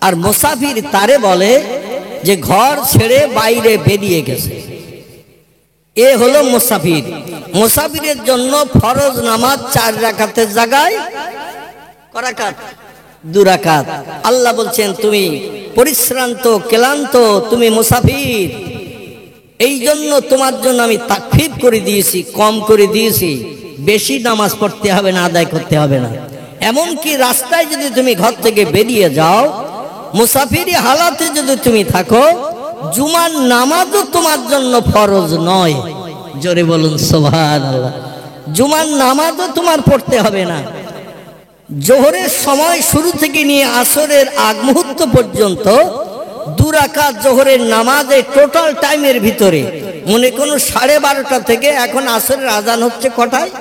আর মুসাফির তারে বলে যে ঘর ছেড়ে বাইরে বেরিয়ে গেছে, এ হলো মুসাফির। মুসাফিরের জন্য ফরজ নামাজ 4 রাকাতের জায়গায় কয় রাকাত? 2 রাকাত। আল্লাহ বলছেন তুমি পরিশ্রান্ত ক্লান্ত, তুমি মুসাফির, এই জন্য তোমার জন্য আমি তাকফীর করে দিয়েছি, কম করে দিয়েছি, বেশি নামাজ পড়তে হবে না, আদায় করতে হবে না। এমনকি রাস্তায় যদি তুমি ঘর থেকে বেরিয়ে যাও, মুসাফিরি হালাতে যদি তুমি থাকো, জুমার নামাজও তোমার জন্য ফরজ নয়। জোরে বলুন সুবহানাল্লাহ। জুমার নামাজও তোমার পড়তে হবে না। জোহরের সময় শুরু থেকে নিয়ে আসরের আগ মুহূর্ত পর্যন্ত 2 রাকাত জোহরের নামাজে টোটাল টাইমের ভিতরে, মনে কোনো 12:30 থেকে এখন আসরের আজান হচ্ছে কটায়?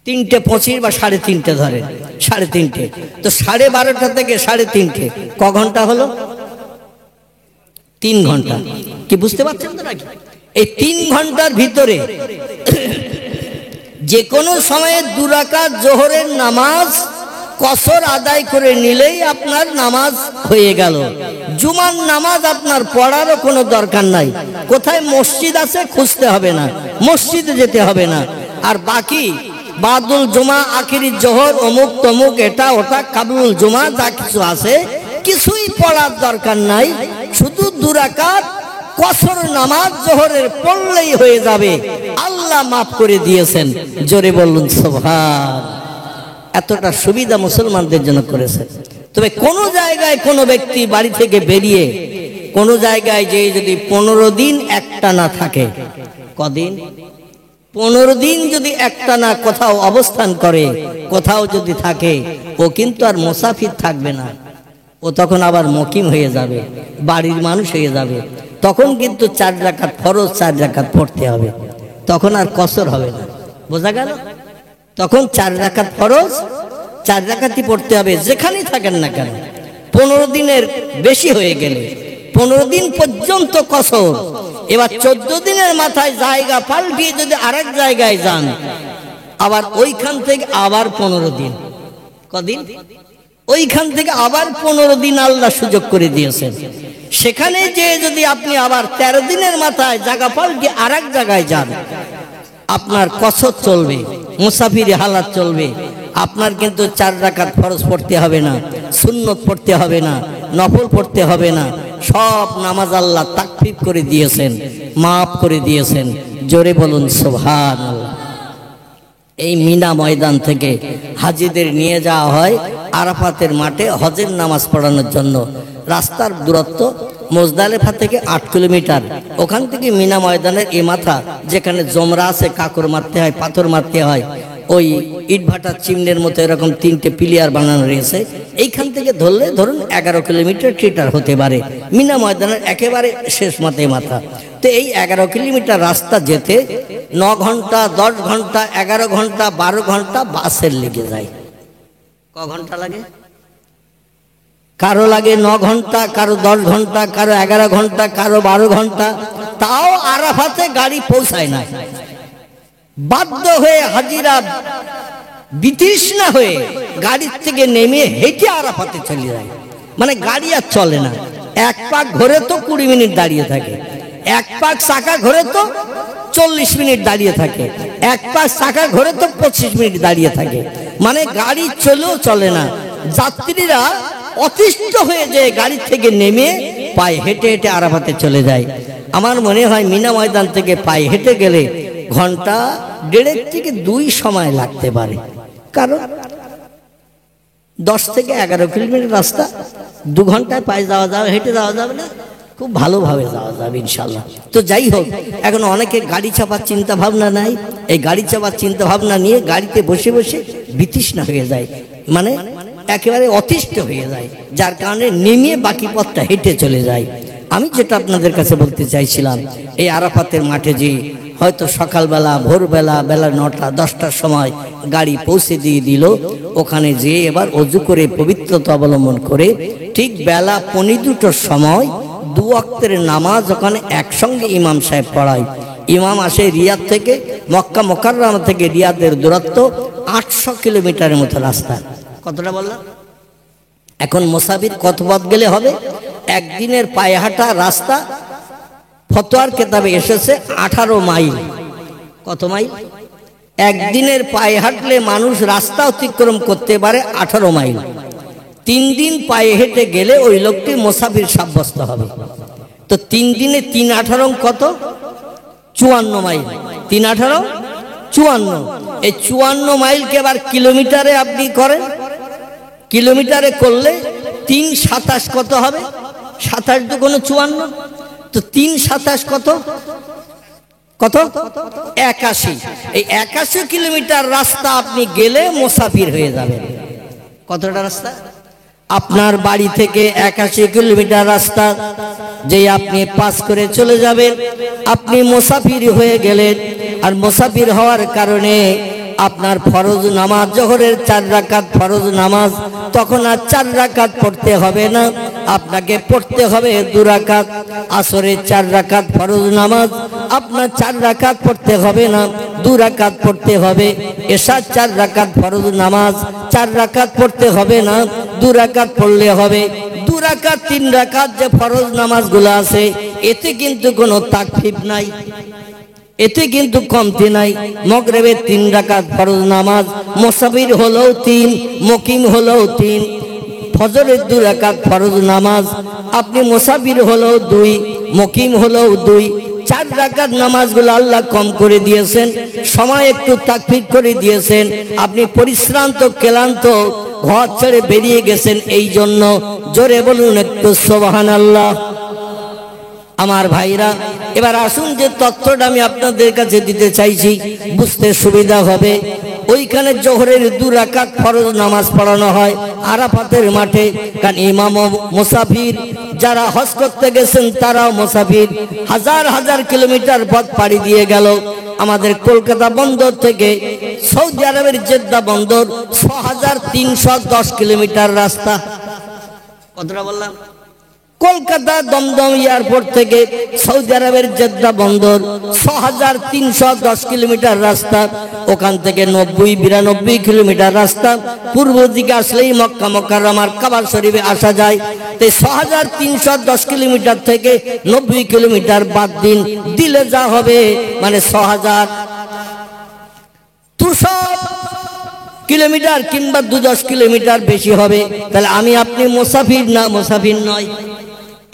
3:25 বা 3:30 ধরে, 3:30। তো 12:30 থেকে 3:30 ক ঘন্টা হলো? 3 ঘন্টা। কি বুঝতে পারছেন তো নাকি? এই 3 ঘন্টার ভিতরে যে কোনো সময়ে 2 রাকাত জোহরের নামাজ কসর আদায় করে নিলেই আপনার নামাজ হয়ে গেল। জুমার নামাজ আপনার পড়ারও কোনো দরকার নাই। কোথায় মসজিদ আছে খুঁজতে হবে না, মসজিদে যেতে হবে না। আর বাকি বাদুল জুমা, আখিরি জোহর, অমুক তমুক, এটা ওটা, কাবুল জুমা, যা কিছু আছে কিছুই পড়ার দরকার নাই। শুধু 2 রাকাত কসর নামাজ জোহরের পড়লেই হয়ে যাবে, আল্লাহ মাফ করে দিয়েছেন। জোরে বলুন সুবহান। এতটা সুবিধা মুসলমানদের জন্য করেছেন। তবে কোন জায়গায় কোনো ব্যক্তি বাড়ি থেকে বেরিয়ে কোন জায়গায় যে যদি 15 দিন একটানা থাকে, কদিন? 15 দিন যদি একটানা কোথাও অবস্থান করে, কোথাও যদি থাকে, ও কিন্তু আর মুসাফির থাকবে না, ও তখন আবার মুকিম হয়ে যাবে, বাড়ির মানুষ হয়ে যাবে। তখন কিন্তু 4 রাকাত ফরজ 4 রাকাত পড়তে হবে, তখন আর কসর হবে না। বোঝা গেল? তখন 4 রাকাত ফরজ 4 রাকাতই পড়তে হবে, যেখানেই থাকেন না কেন। 15 দিনের বেশি হয়ে গেলে 15 দিন পর্যন্ত কসর। এবার 14 দিনের মাথায় জায়গা পাল্টিয়ে যদি আরেক জায়গায় যান, আবার ওইখান থেকে আবার 15 দিন। কদিন? ওইখান থেকে আবার 15 দিন আল্লাহ সুযোগ করে দিয়েছেন। সেখানে যে যদি আপনি আবার 13 দিনের মাথায় জায়গা পাল্টিয়ে আরেক জায়গায় যান, আপনার কসর চলবে, মুসাফিরি হালাত চলবে। আপনার কিন্তু 4 রাকাত ফরজ পড়তে হবে না, সুন্নত পড়তে হবে না, নফল পড়তে হবে না। সব নামাজ আল্লাহ তাকফীর করে দিয়েছেন, মাফ করে দিয়েছেন। জোরে বলুন সুবহানাল্লাহ। এই মিনা ময়দান থেকে হাজিদের নিয়ে যাওয়া হয় আরাফাতের মাঠে হজের নামাজ পড়ানোর জন্য। রাস্তার দূরত্ব মুজদালিফা থেকে 8 কিলোমিটার। ওখান থেকে মিনা ময়দানের এ মাথা, যেখানে জমরা আছে, কাকর মারতে হয়, পাথর মারতে হয়, ওই ইটভাটার চিমনের মতো এরকম 3টে পিলিয়ার বানানো রয়েছে। এইখান থেকে ধরলে ধরুন 11 কিলোমিটার থিয়েটার হতে পারে, মিনা ময়দানের একেবারে শেষ মাথায় মাথা। তো এই 11 কিলোমিটার রাস্তা যেতে 9 ঘন্টা, 10 ঘন্টা, 11 ঘন্টা, 12 ঘন্টা বাসের লেগে যায়। ক ঘন্টা লাগে? কারো লাগে 9 ঘন্টা, কারো 10 ঘন্টা, কারো 11 ঘন্টা, কারো 12 ঘন্টা। তাও আরাফাতে গাড়ি পৌঁছায় না। বাধ্য হয়ে হাজিরা বিতৃষ্ণা হয়ে গাড়ির থেকে নেমে হেঁটে আরাফাতে চলে যায়। মানে গাড়ি আর চলে না। 1 পাক ঘোরে তো 20 মিনিট দাঁড়িয়ে থাকে, 1 পাক চাকা ঘোরে তো 40 মিনিট দাঁড়িয়ে থাকে, 1 পাক চাকা ঘোরে তো 25 মিনিট দাঁড়িয়ে থাকে। মানে গাড়ি চলেও চলে না। যাত্রীরা অতিষ্ঠ হয়ে যায়, গাড়ি থেকে নেমে পায়ে হেঁটে হেঁটে আরাফাতে চলে যায়। আমার মনে হয় মিনা ময়দান থেকে পায়ে হেঁটে গেলে ঘন্টা 1.5 থেকে 2 সময় লাগতে পারে। কারণ 10 থেকে 11 কিলোমিটার রাস্তা 2 ঘন্টায় পায়ে যাওয়া যাবে, হেঁটে যাওয়া যাবে না? খুব ভালোভাবে যাওয়া যাবে ইনশাল্লাহ। তো যাই হোক, এখন অনেকে গাড়ি চাপার চিন্তা ভাবনা নাই। এই গাড়ি চাপার চিন্তা ভাবনা নিয়ে গাড়িতে বসে বসে বিতৃষ্ণা হয়ে যায়, মানে একেবারে অতিষ্ঠ হয়ে যায়, যার কারণে নেমে বাকি পথটা হেঁটে চলে যায়। আমি যেটা আপনাদের কাছে বলতে চাইছিলাম, এই আরাফাতের মাঠে যে হয়তো সকালবেলা ভোরবেলা বেলা 9টা 10টার সময় গাড়ি পৌঁছে দিয়ে দিল, ওখানে যেয়ে এবার অজু করে পবিত্রতা অবলম্বন করে ঠিক বেলা 2:15টার সময় 2 ওয়াক্তের নামাজ ওখানে একসঙ্গে ইমাম সাহেব পড়ায়। ইমাম আসে রিয়াদ থেকে, মক্কা মুকাররমা থেকে রিয়াদের দূরত্ব 800 কিলোমিটারের মতো রাস্তা। কতটা বললাম? এখন মুসাফির কত পথ গেলে হবে? একদিনের পায়ে হাঁটা রাস্তা ফতোয়ার কেতাবে এসেছে 18 মাইল। কত মাইল? একদিনের পায়ে হাঁটলে মানুষ রাস্তা অতিক্রম করতে পারে 18 মাইল। 3 দিন পায়ে হেঁটে গেলে ওই লোকটি মুসাফির সাব্যস্ত হবে। তো 3 দিনে 3 18 কত? 54 মাইল। 3 18 54। এই 54 মাইলকে এবার কিলোমিটারে আপনি করেন, কিলোমিটারে করলে 3 27 কত হবে? 27 দুগুণ 54, তো 3 27 কত? কত? 81। এই 81 কিলোমিটার রাস্তা আপনি গেলে মুসাফির হয়ে যাবেন। কতটা রাস্তা? আপনার বাড়ি থেকে 81 কিলোমিটার রাস্তা যে আপনি পাস করে চলে যাবেন, আপনি মুসাফির হয়ে গেলেন। আর মুসাফির হওয়ার কারণে আপনার ফরজ নামাজ, জোহরের 4 রাকাত ফরজ নামাজ, তখন আর 4 রাকাত পড়তে হবে না, আপনাকে পড়তে হবে 2 রাকাত। আসরের 4 রাকাত ফরজ নামাজ আপনার 4 রাকাত পড়তে হবে না, 2 রাকাত পড়তে হবে। এশার 4 রাকাত ফরজ নামাজ 4 রাকাত পড়তে হবে না, 2 রাকাত পড়লে হবে। 2 রাকাত 3 রাকাত যে ফরজ নামাজগুলো আছে, এতে কিন্তু কোনো তাকফিফ নাই, এতে কিন্তু কমতি নাই। মাগরিবের 3 রাকাত ফরজ নামাজ মুসাফির হলেও 3, মুকিম হলেও 3। ফজরের 2 রাকাত ফরজ নামাজ আপনি মুসাফির হলেও 2, মুকিম হলেও 2। 4 রাকাত নামাজগুলো আল্লাহ কম করে দিয়েছেন, সময় একটু তাকফির করে দিয়েছেন। আপনি পরিশ্রান্ত ক্লান্ত ঘর ছেড়ে বেরিয়ে গেছেন, এই জন্য জোরে বলুন একটু সুবহানাল্লাহ। আমার ভাইরা, এবার আসুন যে তথ্যটা আমি আপনাদের কাছে দিতে চাইছি, বুঝতে সুবিধা হবে। ওইখানে জোহরের 2 রাকাত ফরজ নামাজ পড়ানো হয় আরাফাতের মাঠে, কারণ ইমাম মুসাফির, যারা হজ করতে গেছেন তারাও মুসাফির। হাজার হাজার কিলোমিটার পথ পাড়ি দিয়ে গেল। আমাদের কলকাতা বন্দর থেকে সৌদি আরবের জেদ্দা বন্দর 6310 কিলোমিটার রাস্তা। কতটা বললাম? কলকাতা দমদম এয়ারপোর্ট থেকে সৌদি আরবের জেদ্দা বন্দর 6310 কিলোমিটার রাস্তা। ওখান থেকে 90-92 কিলোমিটার রাস্তা। পূর্ব দিকে আসলেই মক্কা মুকাররমার কাবা শরীফে আসা যায়। তাই 6310 কিলোমিটার থেকে 90 কিলোমিটার বাদ দিন, দিলে যা হবে মানে 6200 কিলোমিটার কিংবা 210 কিলোমিটার বেশি হবে। তাহলে আমি আপনি মুসাফির না? মুসাফির নয়,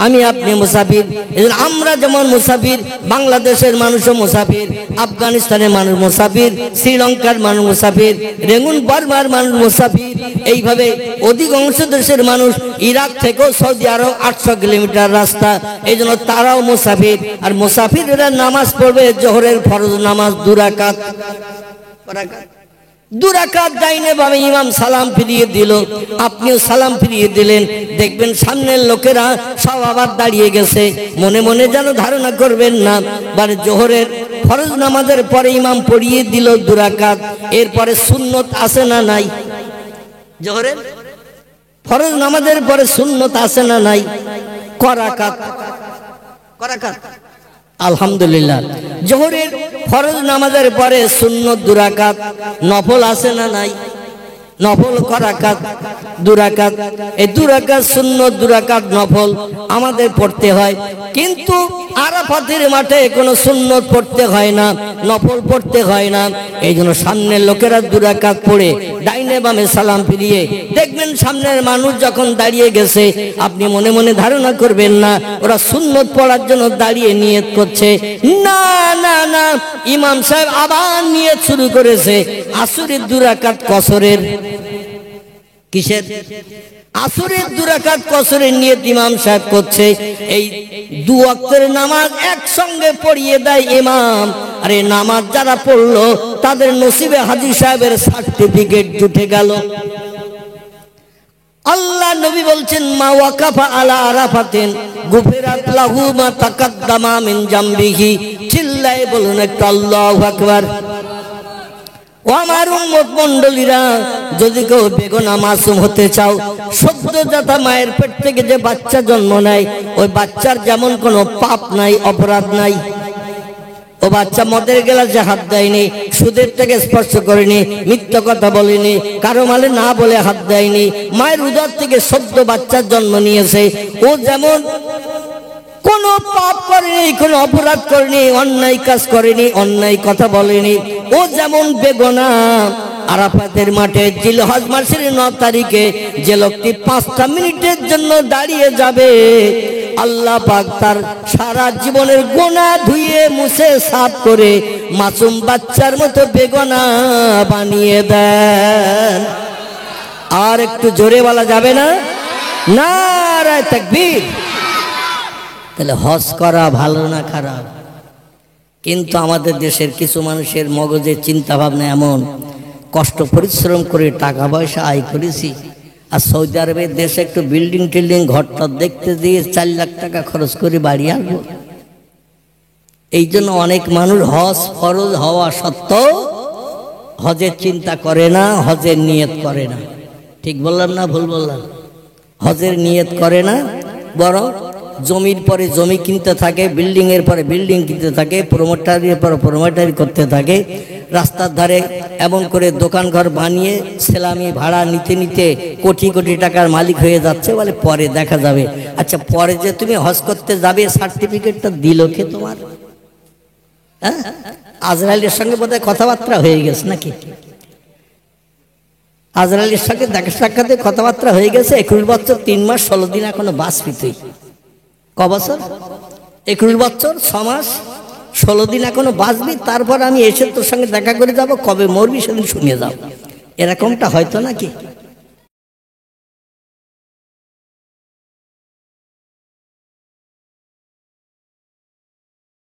আমি আপনি মুসাফির। এজন্য আমরা যেমন মুসাফির, বাংলাদেশের মানুষও মুসাফির, আফগানিস্তানের মানুষ মুসাফির, শ্রীলঙ্কার মানুষ মুসাফির, রেঙ্গুন বার্মার মানুষ মুসাফির। এইভাবে অধিকাংশ দেশের মানুষ, ইরাক থেকেও সৌদি আরব 800 কিলোমিটার রাস্তা, এই জন্য তারাও মুসাফির। আর মুসাফিররা নামাজ পড়বে জোহরের ফরজ নামাজ 2 রাকাত। 2 রাকাত ডাইনে বামে ইমাম সালাম ফিরিয়ে দিল, আপনিও সালাম ফিরিয়ে দিলেন। দেখবেন সামনের লোকেরা সব আবার দাঁড়িয়ে গেছে। মনে মনে যেন ধারণা করবেন না, মানে জোহরের ফরজ নামাজের পরে ইমাম পড়িয়ে দিল 2 রাকাত, এরপরে সুন্নত আছে না নাই? জোহরের ফরজ নামাজের পরে সুন্নত আছে না নাই? ক রাকাত? আলহামদুলিল্লাহ। জোহরের ফরজ নামাজের পরে সুন্নত 2 রাকাত, নফল আছে না নাই? নফল ক রাকাত? 2 রাকাত। এই 2 রাকাত সুন্নত, 2 রাকাত নফল আমাদের পড়তে হয়। কিন্তু আরাফাতের মাঠে কোনো সুন্নত পড়তে হয় না, নফল পড়তে হয় না। এই জন্য সামনের লোকেরা 2 রাকাত পড়ে ডাইনে বামে সালাম ফিরিয়ে দেখবেন সামনের মানুষ যখন দাঁড়িয়ে গেছে, আপনি মনে মনে ধারণা করবেন না ওরা সুন্নত পড়ার জন্য দাঁড়িয়ে নিয়ত করছে। না না না, ইমাম সাহেব আবার নিয়ত শুরু করেছে আসরের 2 রাকাত কসরের। কিসের? আসরের 2 রাকাত কসরের নিয়ত ইমাম সাহেব করছে, এই 2 ওয়াক্তের নামাজ একসঙ্গে পড়িয়ে দেয় ইমাম। আরে নামাজ যারা পড়লো তাদের নসিবে হাজী সাহেবের সার্টিফিকেট জুটে গেল। আল্লাহ নবী বলছেন, মা ওয়াকাফা আলা আরাফাতিন গুফিরাত লাহু মা তাকাদ্দামা মিন জামবিহি। চিল্লায়ে বলুন একটু আল্লাহু আকবার। ও আমার উম্মত মণ্ডলীরা, যদি কেউ বেগুনা মাসুম হতে চাও, সদ্যজাতা মায়ের পেট থেকে যে বাচ্চা জন্ম নেয়, ওই বাচ্চার যেমন কোনো পাপ নাই, অপরাধ নাই। ও বাচ্চা মদের গ্লাসে হাত দেয়নি, সুদের থেকে স্পর্শ করেনি, মিথ্যা কথা বলেনি, কারো মালে না বলে হাত দেয়নি, মায়ের উদর থেকে সদ্য বাচ্চার জন্ম নিয়েছে, ও যেমন কোনো পাপ করেনি, কোনো অপরাধ করেনি, অন্যায় কাজ করেনি, অন্যায় কথা বলেনি, ও যেমন বেগুনা। আরাফাতের মাঠে জিলহজ মাসের 9 তারিখে যে লোকটি 5টা মিনিটের জন্য দাঁড়িয়ে যাবে, আল্লাহ পাক তার সারা জীবনের গুনাহ ধুয়ে মুছে সাফ করে মাসুম বাচ্চার মতো বেগুনা বানিয়ে দেন। আর একটু জোরে বলা যাবে না? নারায়ে তাকবীর। তাহলে হজ করা ভালো না খারাপ? কিন্তু আমাদের দেশের কিছু মানুষের মগজের চিন্তা ভাবনা এমন, কষ্ট পরিশ্রম করে টাকা পয়সা আয় করেছি, আর সৌদি আরবের দেশে একটু বিল্ডিং টিল্ডিং ঘরটা দেখতে দিয়ে 4 লাখ টাকা খরচ করে বাড়ি আসবো। এই জন্য অনেক মানুষ হজ ফরজ হওয়া সত্ত্বেও হজের চিন্তা করে না, হজের নিয়ত করে না। ঠিক বললাম না ভুল বললাম? হজের নিয়ত করে না, বরং জমির পরে জমি কিনতে থাকে, বিল্ডিং এর পরে বিল্ডিং কিনতে থাকে, প্রমোটারির পর প্রমোটারি করতে থাকে, রাস্তার ধারে এমন করে দোকান ঘর বানিয়ে সেলামি ভাড়া নিতে নিতে কোটি কোটি টাকার মালিক হয়ে যাচ্ছে। বলে পরে দেখা যাবে। আচ্ছা, পরে যে তুমি হজ করতে যাবে সার্টিফিকেটটা দিল কে তোমার? হ্যাঁ, আজরাইলের সঙ্গে বোধহয় কথাবার্তা হয়ে গেছে নাকি? আজরাইলের সঙ্গে দেখা সাক্ষাতে কথাবার্তা হয়ে গেছে। 21 বছর 3 মাস 16 দিন এখনো বাঁচবি তুই। ক বছর? 21 বছর 6 মাস 16 দিন এখনো বাঁচবি, তারপর আমি এসে তোর সঙ্গে দেখা করে যাব, কবে মরবি সেদিন শুনিয়ে যাও। এরকমটা হয়তো নাকি?